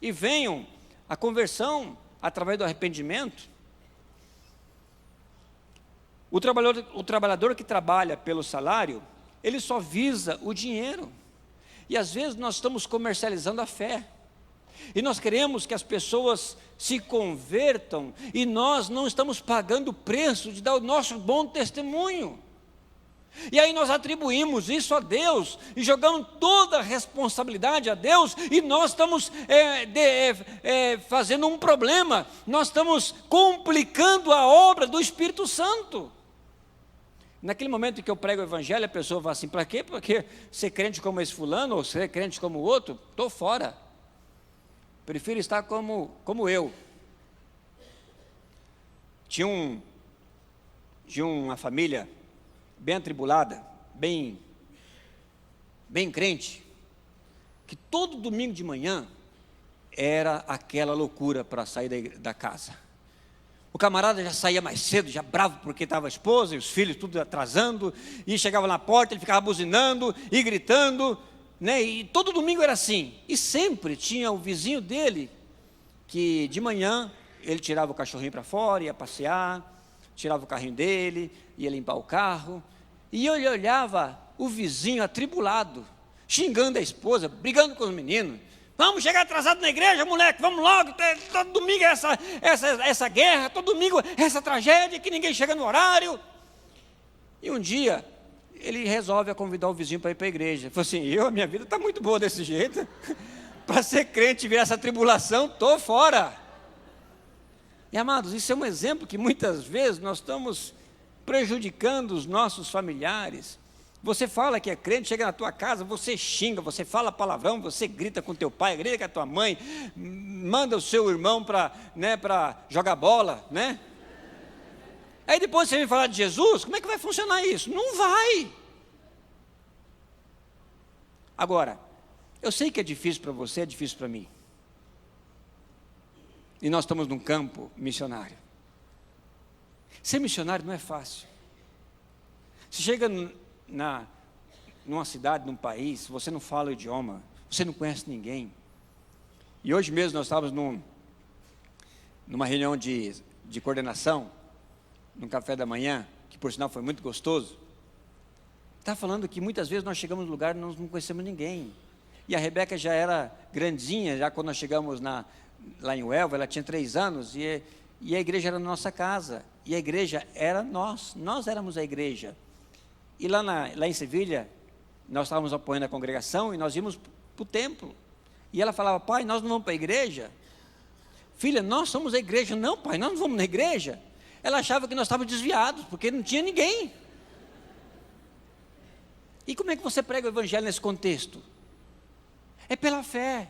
e venham à conversão através do arrependimento. O trabalhador que trabalha pelo salário, ele só visa o dinheiro, e às vezes nós estamos comercializando a fé. E nós queremos que as pessoas se convertam, e nós não estamos pagando o preço de dar o nosso bom testemunho. E aí nós atribuímos isso a Deus, e jogamos toda a responsabilidade a Deus, e nós estamos fazendo um problema, nós estamos complicando a obra do Espírito Santo. Naquele momento em que eu prego o evangelho, a pessoa fala assim, para quê? Porque ser crente como esse fulano, ou ser crente como o outro, estou fora. Prefiro estar como eu. Tinha uma família bem atribulada, bem crente, que todo domingo de manhã era aquela loucura para sair da casa. O camarada já saía mais cedo, já bravo porque estava a esposa e os filhos tudo atrasando, e chegava na porta, ele ficava buzinando e gritando. né? E todo domingo era assim. E sempre tinha o vizinho dele, que de manhã ele tirava o cachorrinho para fora, ia passear, tirava o carrinho dele, ia limpar o carro, e ele olhava o vizinho atribulado, xingando a esposa, brigando com os meninos. Vamos chegar atrasado na igreja, moleque, vamos logo, todo domingo é essa guerra, todo domingo é essa tragédia, que ninguém chega no horário. E um dia, ele resolve convidar o vizinho para ir para a igreja. Ele falou assim, a minha vida está muito boa desse jeito, para ser crente e ver essa tribulação, estou fora. E amados, isso é um exemplo que muitas vezes nós estamos prejudicando os nossos familiares. Você fala que é crente, chega na tua casa, você xinga, você fala palavrão, você grita com teu pai, grita com a tua mãe, manda o seu irmão para jogar bola, né? Aí depois você vem falar de Jesus, como é que vai funcionar isso? Não vai. Agora, eu sei que é difícil para você, é difícil para mim. E nós estamos num campo missionário. Ser missionário não é fácil. Você chega numa cidade, num país, você não fala o idioma, você não conhece ninguém. E hoje mesmo nós estávamos numa reunião de coordenação, num café da manhã, que por sinal foi muito gostoso. Está falando que muitas vezes nós chegamos no lugar e nós não conhecemos ninguém. E a Rebeca já era grandinha, já quando nós chegamos lá em Uelva, ela tinha 3 anos, e a igreja era na nossa casa, e a igreja era nós éramos a igreja. E lá em Sevilha, nós estávamos apoiando a congregação, e nós íamos para o templo, e ela falava, pai, nós não vamos para a igreja? Filha, nós somos a igreja. Não, pai, nós não vamos na igreja. Ela achava que nós estávamos desviados, porque não tinha ninguém. E como é que você prega o evangelho nesse contexto? É pela fé.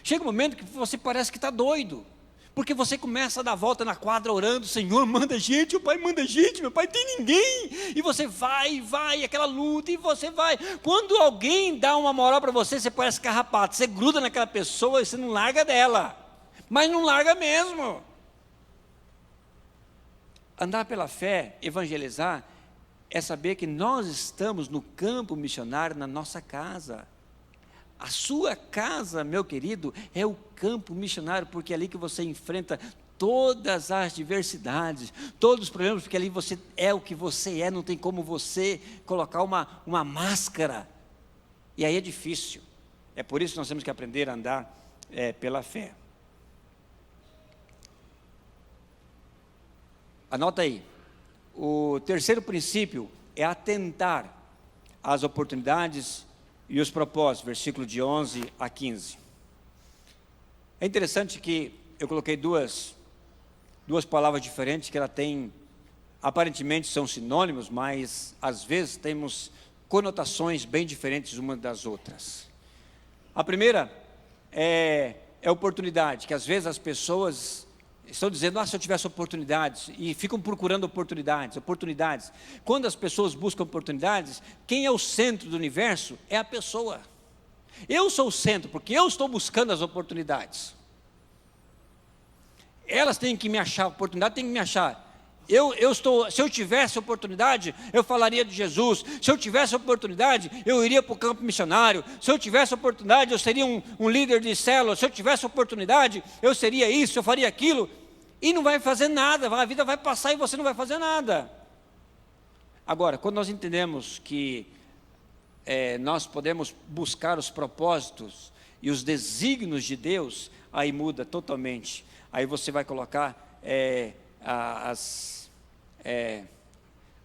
Chega um momento que você parece que está doido, porque você começa a dar volta na quadra orando, Senhor, manda gente, o Pai manda gente, meu Pai, tem ninguém, e você vai, aquela luta, e você vai. Quando alguém dá uma moral para você, você parece carrapato, você gruda naquela pessoa e você não larga dela, mas não larga mesmo. Andar pela fé, evangelizar, é saber que nós estamos no campo missionário na nossa casa. A sua casa, meu querido, é o campo missionário, porque é ali que você enfrenta todas as diversidades, todos os problemas, porque ali você é o que você é, não tem como você colocar uma máscara, e aí é difícil. É por isso que nós temos que aprender a andar pela fé. Anota aí, o terceiro princípio é atentar às oportunidades e os propósitos, versículo de 11 a 15. É interessante que eu coloquei duas palavras diferentes, que ela tem, aparentemente são sinônimos, mas às vezes temos conotações bem diferentes umas das outras. A primeira é oportunidade, que às vezes as pessoas estão dizendo, se eu tivesse oportunidades, e ficam procurando oportunidades. Quando as pessoas buscam oportunidades, quem é o centro do universo é a pessoa. Eu sou o centro, porque eu estou buscando as oportunidades. Elas têm que me achar, a oportunidade tem que me achar. Se eu tivesse oportunidade, eu falaria de Jesus. Se eu tivesse oportunidade, eu iria para o campo missionário. Se eu tivesse oportunidade, eu seria um líder de célula. Se eu tivesse oportunidade, eu seria isso, eu faria aquilo. E não vai fazer nada, a vida vai passar e você não vai fazer nada. Agora, quando nós entendemos que nós podemos buscar os propósitos e os desígnios de Deus, aí muda totalmente. Aí você vai colocar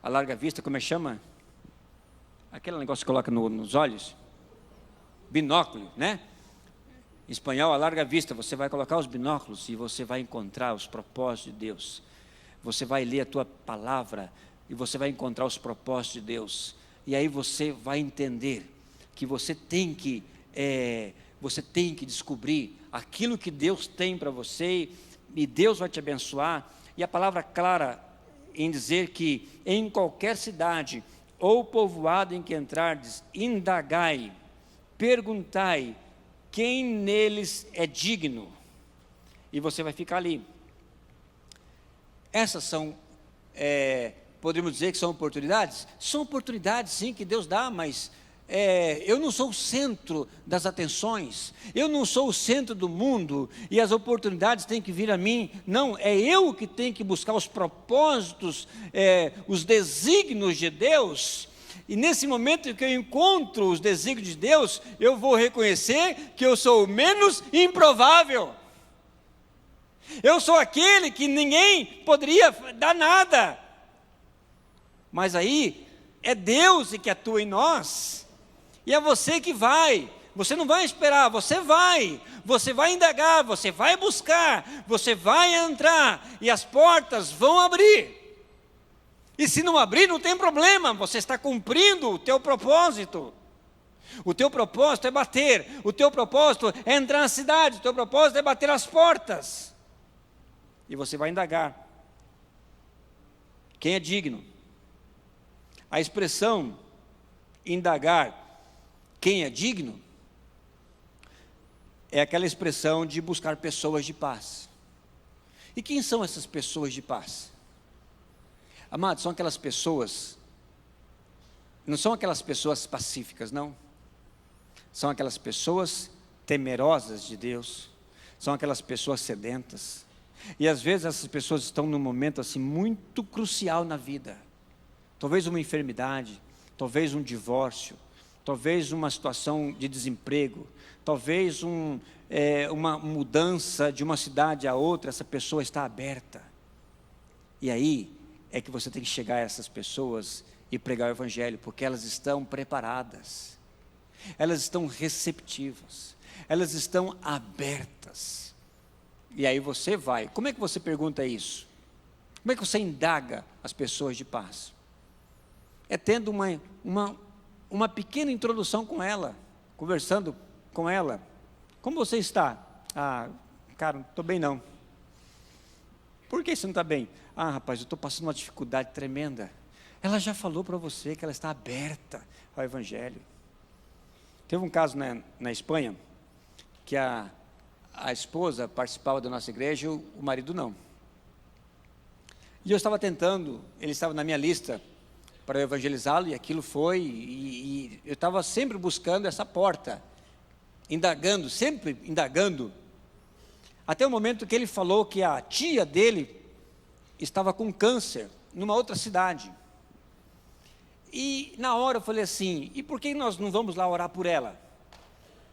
a larga vista, como é que chama? Aquele negócio que coloca nos olhos, binóculo, né? Em espanhol, a larga vista, você vai colocar os binóculos e você vai encontrar os propósitos de Deus. Você vai ler a tua palavra e você vai encontrar os propósitos de Deus. E aí você vai entender que você tem que descobrir aquilo que Deus tem para você, e Deus vai te abençoar. E a palavra clara em dizer que em qualquer cidade ou povoado em que entrardes, indagai, perguntai quem neles é digno, e você vai ficar ali. Essas são, poderíamos dizer que são oportunidades? São oportunidades sim que Deus dá, mas eu não sou o centro das atenções, eu não sou o centro do mundo e as oportunidades têm que vir a mim. Não, é eu que tenho que buscar os propósitos, os desígnios de Deus. E nesse momento que eu encontro os desígnios de Deus, eu vou reconhecer que eu sou o menos improvável. Eu sou aquele que ninguém poderia dar nada. Mas aí é Deus que atua em nós. E é você que vai. Você não vai esperar, você vai indagar, você vai buscar, você vai entrar e as portas vão abrir. E se não abrir, não tem problema, você está cumprindo o teu propósito. O teu propósito é bater, o teu propósito é entrar na cidade, o teu propósito é bater as portas. E você vai indagar. Quem é digno? A expressão indagar quem é digno é aquela expressão de buscar pessoas de paz. E quem são essas pessoas de paz? Amados, são aquelas pessoas, não são aquelas pessoas pacíficas, não. São aquelas pessoas temerosas de Deus, são aquelas pessoas sedentas. E às vezes essas pessoas estão num momento assim muito crucial na vida. Talvez uma enfermidade, talvez um divórcio, talvez uma situação de desemprego, talvez uma mudança de uma cidade a outra. Essa pessoa está aberta. E aí é que você tem que chegar a essas pessoas e pregar o evangelho, porque elas estão preparadas, elas estão receptivas, elas estão abertas. E aí você vai. Como é que você pergunta isso? Como é que você indaga as pessoas de paz? É tendo uma pequena introdução com ela, conversando com ela. Como você está? Cara, não estou bem não. Por que você não está bem? Rapaz, eu estou passando uma dificuldade tremenda. Ela já falou para você que ela está aberta ao evangelho. Teve um caso na Espanha, que a esposa participava da nossa igreja, o marido não. E eu estava tentando, ele estava na minha lista para evangelizá-lo, e aquilo foi, e eu estava sempre buscando essa porta, indagando, sempre indagando, até o momento que ele falou que a tia dele estava com câncer, numa outra cidade. E na hora eu falei assim, e por que nós não vamos lá orar por ela?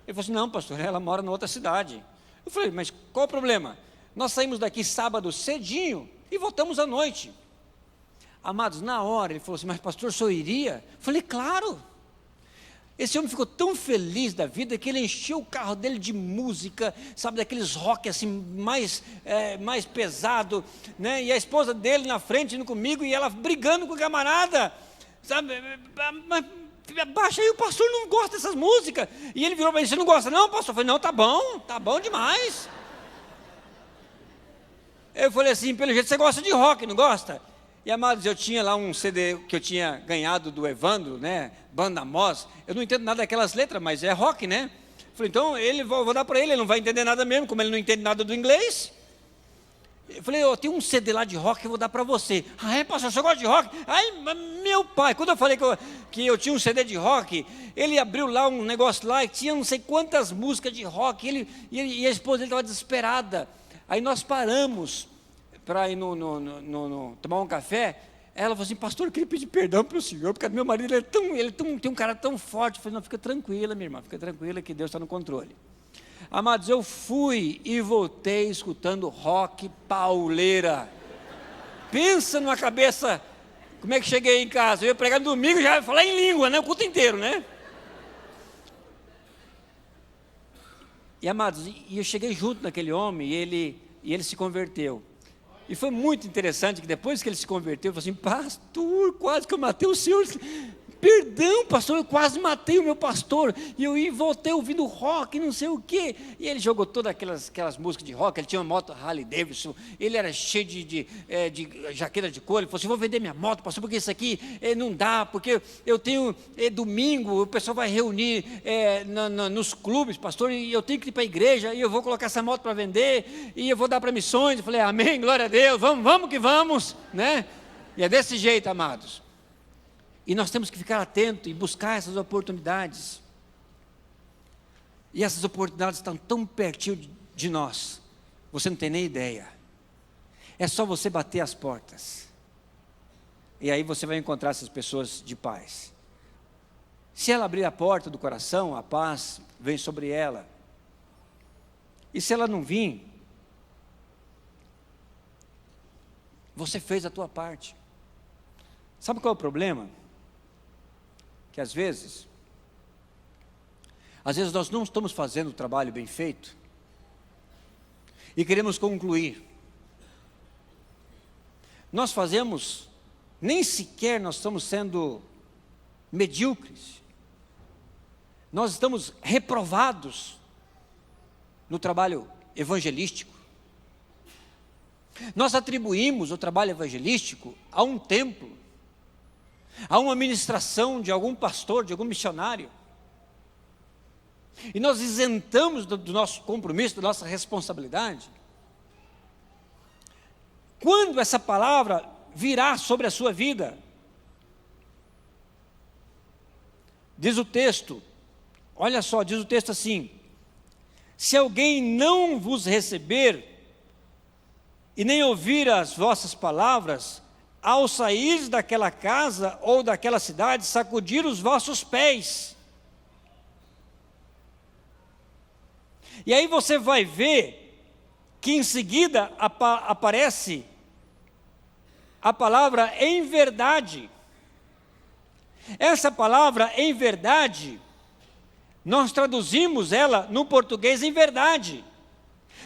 Ele falou assim, não pastor, ela mora na outra cidade. Eu falei, mas qual o problema? Nós saímos daqui sábado cedinho e voltamos à noite. Amados, na hora ele falou assim, mas pastor, o senhor iria? Eu falei, claro. Esse homem ficou tão feliz da vida que ele encheu o carro dele de música, sabe, daqueles rock assim, mais pesado, né? E a esposa dele na frente indo comigo e ela brigando com o camarada, sabe, mas baixa aí, o pastor não gosta dessas músicas. E ele virou para mim, você não gosta não, pastor? Eu falei, não, tá bom demais. Eu falei assim, pelo jeito você gosta de rock, não gosta? E amados, eu tinha lá um CD que eu tinha ganhado do Evandro, né, Banda Mós. Eu não entendo nada daquelas letras, mas é rock, né? Eu falei, então vou dar para ele não vai entender nada mesmo, como ele não entende nada do inglês. Eu falei, eu tenho um CD lá de rock que eu vou dar para você. É, pastor, você gosta de rock? Ai, meu pai, quando eu falei que eu tinha um CD de rock, ele abriu lá um negócio lá, que tinha não sei quantas músicas de rock, e a esposa dele estava desesperada. Aí nós paramos para ir tomar um café. Ela falou assim, pastor, eu queria pedir perdão para o senhor, porque meu marido tem um cara tão forte. Eu falei, não, fica tranquila, minha irmã, fica tranquila que Deus está no controle. Amados, eu fui e voltei escutando rock pauleira. Pensa numa cabeça, como é que cheguei em casa? Eu ia pregar no domingo e já ia falar em língua, né? O culto inteiro, né? E amados, eu cheguei junto naquele homem e ele se converteu. E foi muito interessante que depois que ele se converteu, eu falei assim, pastor, quase que eu matei o senhor. Perdão, pastor, eu quase matei o meu pastor. E eu voltei ouvindo rock, não sei o quê. E ele jogou todas aquelas músicas de rock. Ele tinha uma moto Harley Davidson. Ele era cheio de jaqueta de couro. Ele falou assim, vou vender minha moto, pastor, porque isso aqui não dá. Porque eu tenho domingo, o pessoal vai reunir nos clubes, pastor, e eu tenho que ir para a igreja. E eu vou colocar essa moto para vender. E eu vou dar para missões. Eu falei, amém, glória a Deus, vamos que vamos, né? E é desse jeito, amados. E nós temos que ficar atentos e buscar essas oportunidades. E essas oportunidades estão tão pertinho de nós, você não tem nem ideia. É só você bater as portas. E aí você vai encontrar essas pessoas de paz. Se ela abrir a porta do coração, a paz vem sobre ela. E se ela não vir, você fez a tua parte. Sabe qual é o problema? Que às vezes nós não estamos fazendo o trabalho bem feito e queremos concluir. Nós fazemos, nem sequer nós estamos sendo medíocres. Nós estamos reprovados no trabalho evangelístico. Nós atribuímos o trabalho evangelístico a um templo, a uma ministração de algum pastor, de algum missionário. E nós isentamos do nosso compromisso, da nossa responsabilidade. Quando essa palavra virá sobre a sua vida? Diz o texto, olha só, diz o texto assim: se alguém não vos receber e nem ouvir as vossas palavras, ao sair daquela casa ou daquela cidade, sacudir os vossos pés. E aí você vai ver que em seguida aparece a palavra em verdade. Essa palavra em verdade, nós traduzimos ela no português em verdade,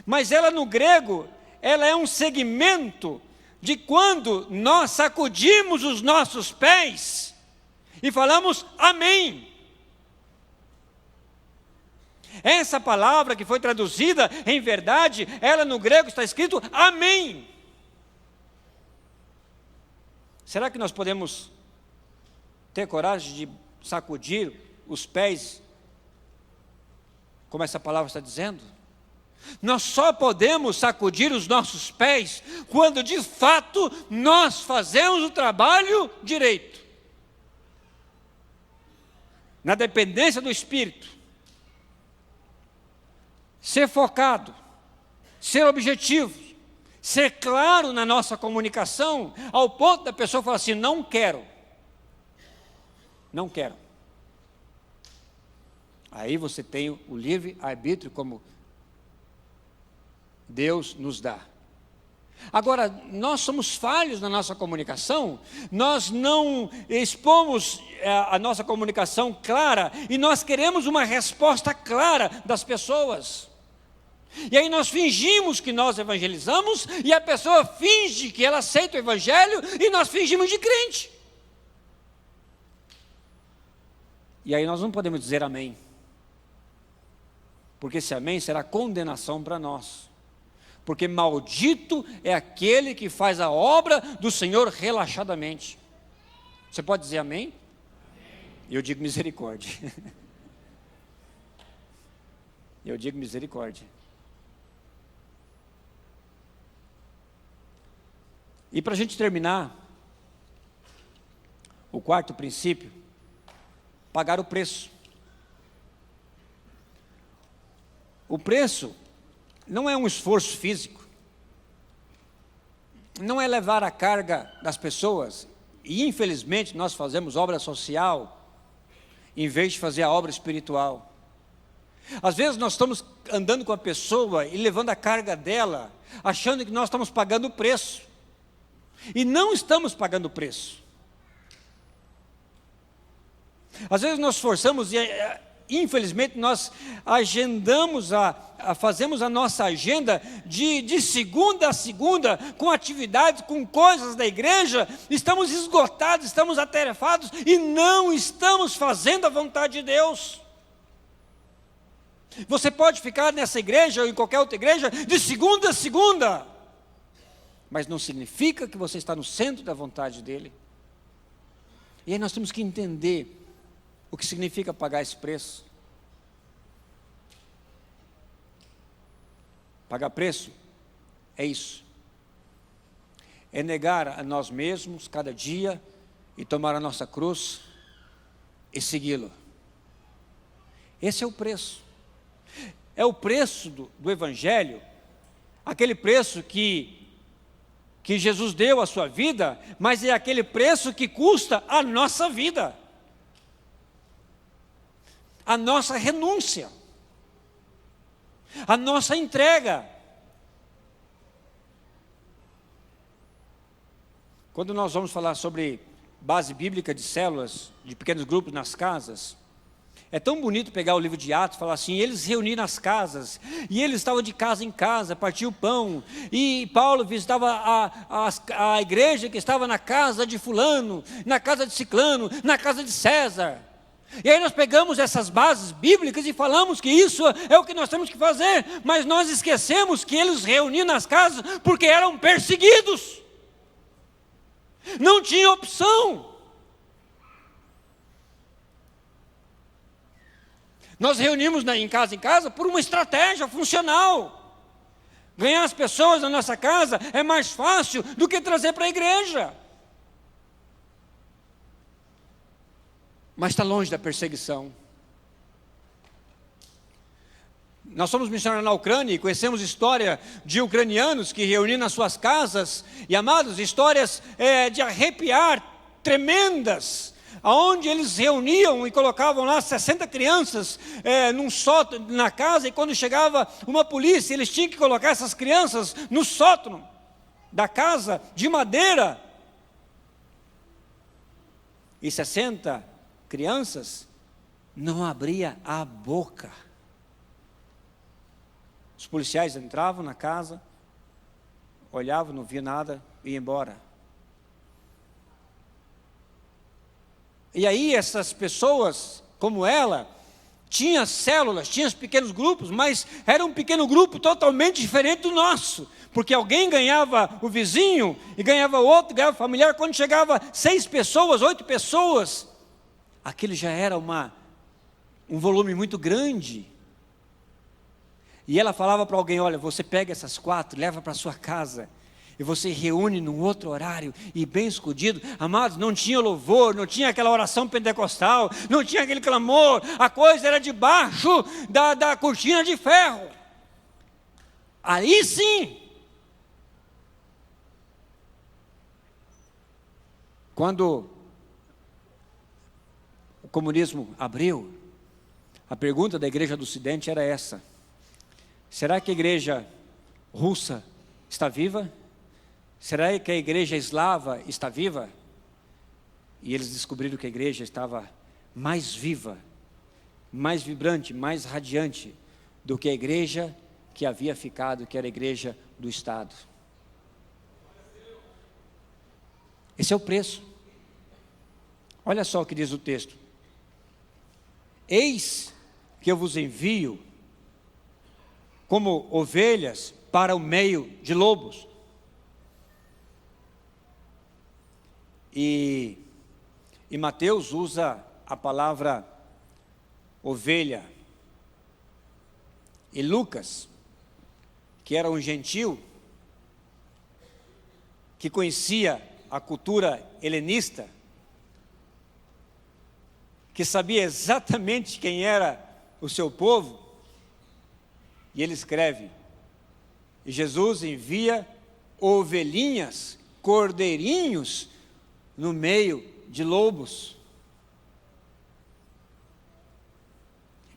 mas ela no grego, ela é um segmento de quando nós sacudimos os nossos pés e falamos amém. Essa palavra que foi traduzida em verdade, ela no grego está escrito amém. Será que nós podemos ter coragem de sacudir os pés, como essa palavra está dizendo? Nós só podemos sacudir os nossos pés quando de fato nós fazemos o trabalho direito, na dependência do Espírito. Ser focado, ser objetivo, ser claro na nossa comunicação, ao ponto da pessoa falar assim: não quero. Não quero. Aí você tem o livre-arbítrio como Deus nos dá. Agora, nós somos falhos na nossa comunicação, nós não expomos a nossa comunicação clara, e nós queremos uma resposta clara das pessoas. E aí nós fingimos que nós evangelizamos, e a pessoa finge que ela aceita o evangelho, e nós fingimos de crente. E aí nós não podemos dizer amém, porque esse amém será condenação para nós. Porque maldito é aquele que faz a obra do Senhor relaxadamente. Você pode dizer amém? Eu digo misericórdia. Eu digo misericórdia. E para a gente terminar, o quarto princípio, pagar o preço. O preço não é um esforço físico, não é levar a carga das pessoas, e infelizmente nós fazemos obra social, em vez de fazer a obra espiritual. Às vezes nós estamos andando com a pessoa e levando a carga dela, achando que nós estamos pagando o preço, e não estamos pagando o preço. Às vezes nós forçamos e infelizmente nós agendamos, fazemos a nossa agenda de segunda a segunda, com atividades, com coisas da igreja, estamos esgotados, estamos atarefados e não estamos fazendo a vontade de Deus. Você pode ficar nessa igreja ou em qualquer outra igreja de segunda a segunda, mas não significa que você está no centro da vontade dEle. E aí nós temos que entender o que significa pagar esse preço. Pagar preço é isso. É negar a nós mesmos cada dia, e tomar a nossa cruz e segui-lo. Esse é o preço. É o preço do Evangelho, aquele preço que Jesus deu à sua vida, mas é aquele preço que custa a nossa vida, a nossa renúncia, a nossa entrega. Quando nós vamos falar sobre base bíblica de células, de pequenos grupos nas casas, é tão bonito pegar o livro de Atos e falar assim, eles se reuniram nas casas, e eles estavam de casa em casa, partiam o pão, e Paulo visitava a igreja que estava na casa de fulano, na casa de ciclano, na casa de César. E aí nós pegamos essas bases bíblicas e falamos que isso é o que nós temos que fazer, mas nós esquecemos que eles reuniam nas casas porque eram perseguidos. Não tinha opção. Nós reunimos em casa por uma estratégia funcional. Ganhar as pessoas na nossa casa é mais fácil do que trazer para a igreja. Mas está longe da perseguição. Nós somos missionários na Ucrânia e conhecemos história de ucranianos que reuniam nas suas casas, e amados, histórias de arrepiar, tremendas, aonde eles reuniam e colocavam lá 60 crianças num sótão na casa, e quando chegava uma polícia, eles tinham que colocar essas crianças no sótão da casa, de madeira, e 60 crianças não abria a boca. Os policiais entravam na casa, olhavam, não via nada e iam embora. E aí essas pessoas, como ela, tinham células, tinham pequenos grupos, mas era um pequeno grupo totalmente diferente do nosso, porque alguém ganhava o vizinho, e ganhava outro, ganhava o familiar. Quando chegava 6 pessoas, 8 pessoas, aquilo já era um volume muito grande. E ela falava para alguém, olha, você pega essas 4, leva para sua casa, e você reúne num outro horário, e bem escondido. Amados, não tinha louvor, não tinha aquela oração pentecostal, não tinha aquele clamor, a coisa era debaixo da cortina de ferro. Aí sim, quando o comunismo abriu, a pergunta da igreja do Ocidente era essa: será que a igreja russa está viva? Será que a igreja eslava está viva? E eles descobriram que a igreja estava mais viva, mais vibrante, mais radiante do que a igreja que havia ficado, que era a igreja do Estado. Esse é o preço. Olha só o que diz o texto: eis que eu vos envio como ovelhas para o meio de lobos. E Mateus usa a palavra ovelha. E Lucas, que era um gentil, que conhecia a cultura helenista, que sabia exatamente quem era o seu povo, e ele escreve: e Jesus envia ovelhinhas, cordeirinhos, no meio de lobos.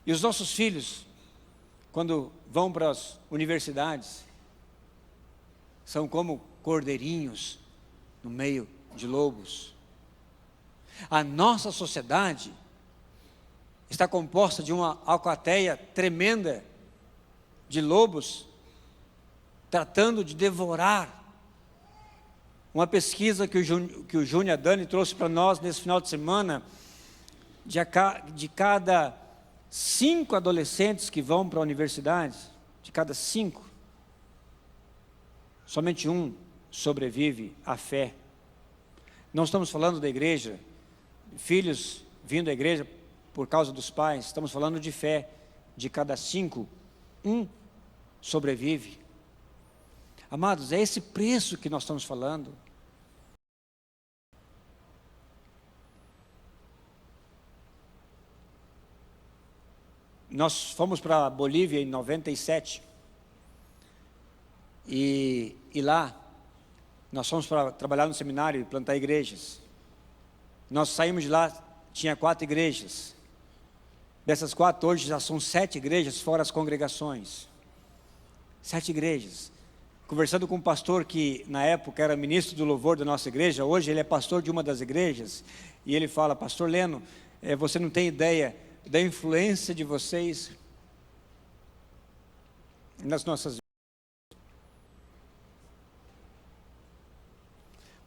E os nossos filhos, quando vão para as universidades, são como cordeirinhos no meio de lobos. A nossa sociedade está composta de uma alcateia tremenda de lobos, tratando de devorar. Uma pesquisa que o Júnior Dani trouxe para nós nesse final de semana, de cada 5 adolescentes que vão para a universidade, de cada 5, somente 1 sobrevive à fé. Não estamos falando da igreja, filhos vindo à igreja por causa dos pais, estamos falando de fé. De cada 5, 1 sobrevive. Amados, é esse preço que nós estamos falando. Nós fomos para a Bolívia em 97. E lá, nós fomos para trabalhar no seminário e plantar igrejas. Nós saímos de lá, tinha 4 igrejas. Dessas 4, hoje já são 7 igrejas, fora as congregações. 7 igrejas. Conversando com um pastor que, na época, era ministro do louvor da nossa igreja, hoje ele é pastor de uma das igrejas, e ele fala: pastor Leno, você não tem ideia da influência de vocês nas nossas vidas.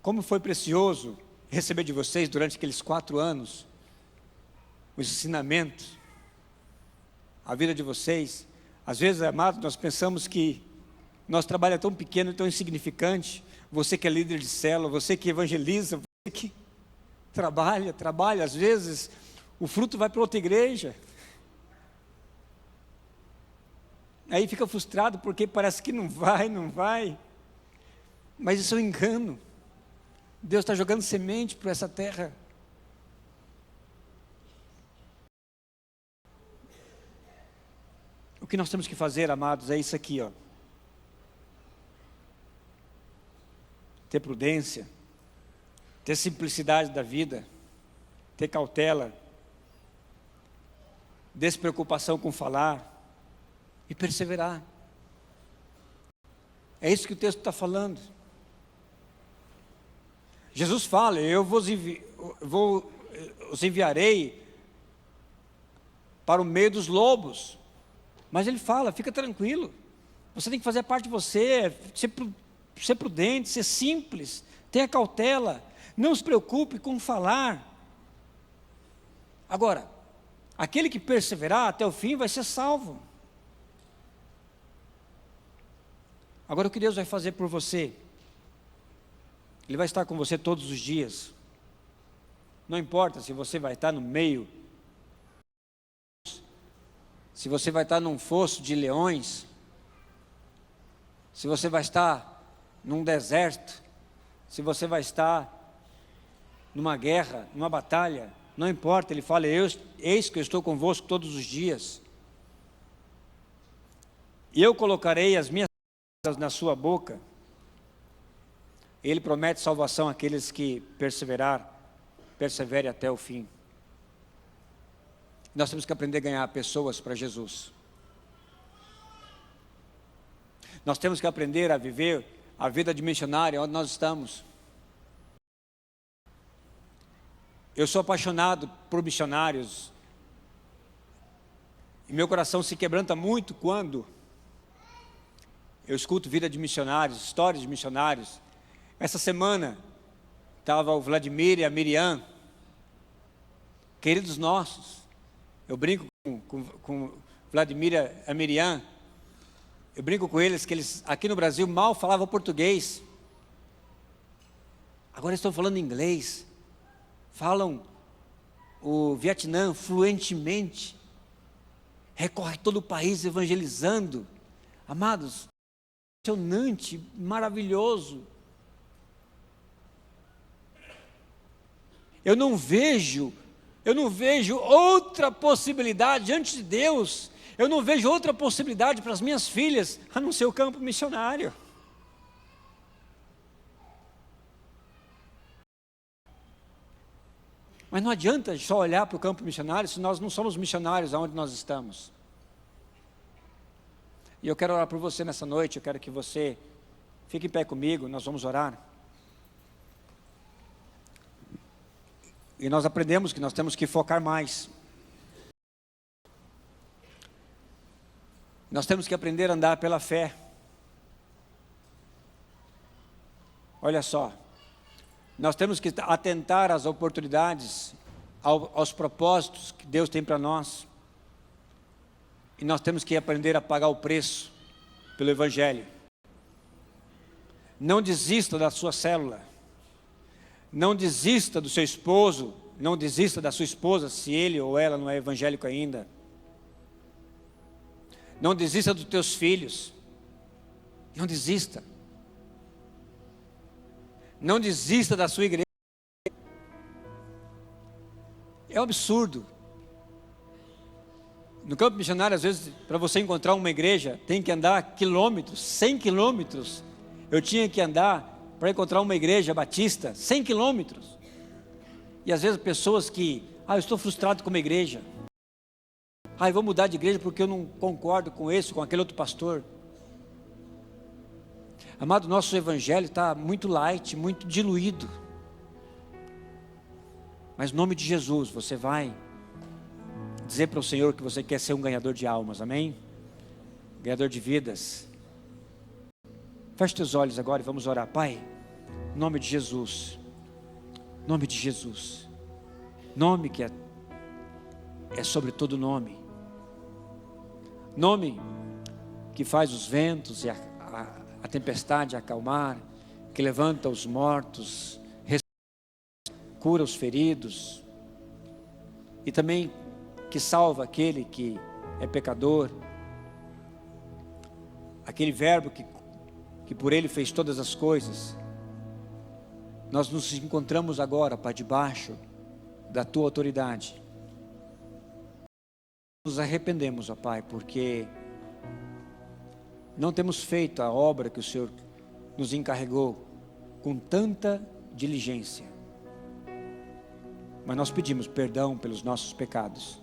Como foi precioso receber de vocês durante aqueles 4 anos, os ensinamentos, a vida de vocês. Às vezes, amados, nós pensamos que nosso trabalho é tão pequeno e tão insignificante. Você que é líder de célula, você que evangeliza, você que trabalha, às vezes o fruto vai para outra igreja. Aí fica frustrado porque parece que não vai. Mas isso é um engano. Deus está jogando semente para essa terra. O que nós temos que fazer, amados, é isso aqui, ó. Ter prudência, ter simplicidade da vida, ter cautela, despreocupação com falar e perseverar. É isso que o texto está falando. Jesus fala: eu os enviarei para o meio dos lobos. Mas ele fala: fica tranquilo, você tem que fazer a parte de você, ser prudente, ser simples, tenha cautela, não se preocupe com falar. Agora, aquele que perseverar até o fim vai ser salvo. Agora, o que Deus vai fazer por você? Ele vai estar com você todos os dias. Não importa se você vai estar no meio, se você vai estar num fosso de leões, se você vai estar num deserto, se você vai estar numa guerra, numa batalha, não importa. Ele fala: eis que eu estou convosco todos os dias, e eu colocarei as minhas palavras na sua boca. Ele promete salvação àqueles que perseverem até o fim. Nós temos que aprender a ganhar pessoas para Jesus. Nós temos que aprender a viver a vida de missionário onde nós estamos. Eu sou apaixonado por missionários, e meu coração se quebranta muito quando eu escuto vida de missionários, histórias de missionários. Essa semana estava o Vladimir e a Miriam, queridos nossos. Eu brinco com Vladimir e a Miriam. Eu brinco com eles que eles aqui no Brasil mal falavam português. Agora estão falando inglês. Falam o Vietnã fluentemente. Recorre todo o país evangelizando. Amados, impressionante, maravilhoso. Eu não vejo outra possibilidade diante de Deus. Eu não vejo outra possibilidade para as minhas filhas a não ser o campo missionário. Mas não adianta só olhar para o campo missionário se nós não somos missionários aonde nós estamos. E eu quero orar por você nessa noite. Eu quero que você fique em pé comigo. Nós vamos orar. E nós aprendemos que nós temos que focar mais. Nós temos que aprender a andar pela fé. Olha só, nós temos que atentar às oportunidades, aos propósitos que Deus tem para nós. E nós temos que aprender a pagar o preço pelo Evangelho. Não desista da sua célula. Não desista do seu esposo, não desista da sua esposa, se ele ou ela não é evangélico ainda. Não desista dos teus filhos. Não desista. Não desista da sua igreja. É um absurdo No campo missionário, às vezes, para você encontrar uma igreja, tem que andar quilômetros, 100 quilômetros. Eu tinha que andar para encontrar uma igreja batista, 100 quilômetros. E às vezes pessoas que, eu estou frustrado com uma igreja. Eu vou mudar de igreja porque eu não concordo com esse, com aquele outro pastor. Amado, nosso evangelho está muito light, muito diluído. Mas no nome de Jesus, você vai dizer para o Senhor que você quer ser um ganhador de almas, amém? Ganhador de vidas. Feche teus olhos agora e vamos orar. Pai, em nome de Jesus, nome de Jesus, nome que é sobre todo nome, nome que faz os ventos e a tempestade acalmar, que levanta os mortos, cura os feridos, e também que salva aquele que é pecador, aquele verbo que por ele fez todas as coisas. Nós nos encontramos agora, Pai, debaixo da Tua autoridade. Nos arrependemos, ó Pai, porque não temos feito a obra que o Senhor nos encarregou com tanta diligência. Mas nós pedimos perdão pelos nossos pecados,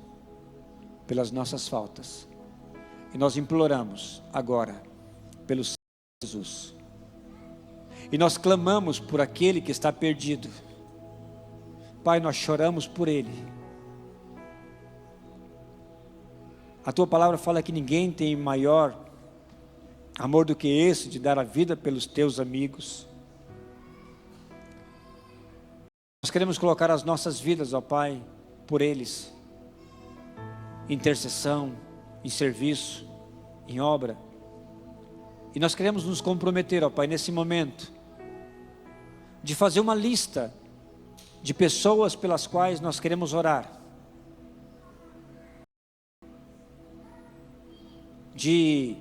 pelas nossas faltas. E nós imploramos agora pelo Senhor Jesus. E nós clamamos por aquele que está perdido. Pai, nós choramos por ele. A Tua palavra fala que ninguém tem maior amor do que esse, de dar a vida pelos teus amigos. Nós queremos colocar as nossas vidas, ó Pai, por eles. Em intercessão, em serviço, em obra. E nós queremos nos comprometer, ó Pai, nesse momento, de fazer uma lista de pessoas pelas quais nós queremos orar. De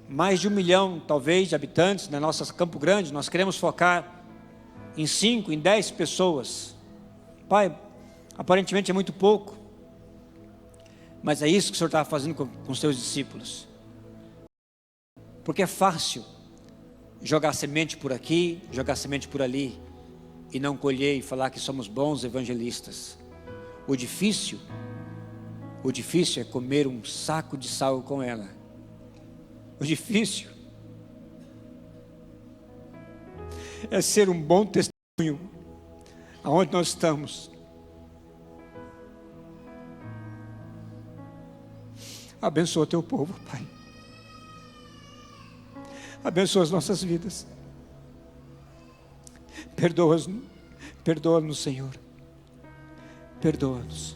mais de 1 milhão, talvez, de habitantes na nossa Campo Grande, nós queremos focar em 5, em 10 pessoas. Pai, aparentemente é muito pouco, mas é isso que o Senhor estava fazendo com os seus discípulos. Porque é fácil jogar semente por aqui, jogar semente por ali, e não colher e falar que somos bons evangelistas. O difícil é comer um saco de sal com ela. O difícil é ser um bom testemunho aonde nós estamos. Abençoa Teu povo, Pai. Abençoa as nossas vidas. Perdoa-nos, Senhor. Perdoa-nos.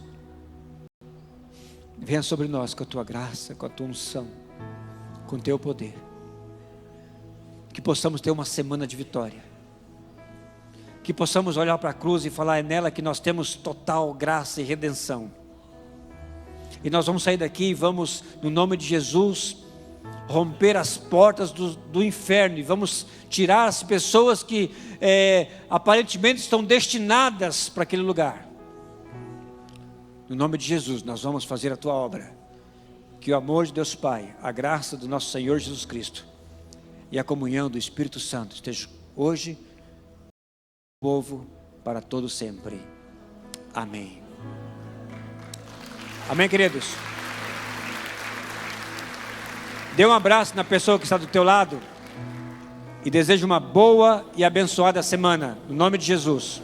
Venha sobre nós com a Tua graça, com a Tua unção, com o Teu poder. Que possamos ter uma semana de vitória. Que possamos olhar para a cruz e falar: é nela que nós temos total graça e redenção. E nós vamos sair daqui e vamos, no nome de Jesus, romper as portas do inferno. E vamos tirar as pessoas que aparentemente estão destinadas para aquele lugar. No nome de Jesus, nós vamos fazer a Tua obra. Que o amor de Deus Pai, a graça do nosso Senhor Jesus Cristo e a comunhão do Espírito Santo esteja hoje, povo, para todo sempre. Amém. Amém, queridos? Dê um abraço na pessoa que está do teu lado e desejo uma boa e abençoada semana, no nome de Jesus.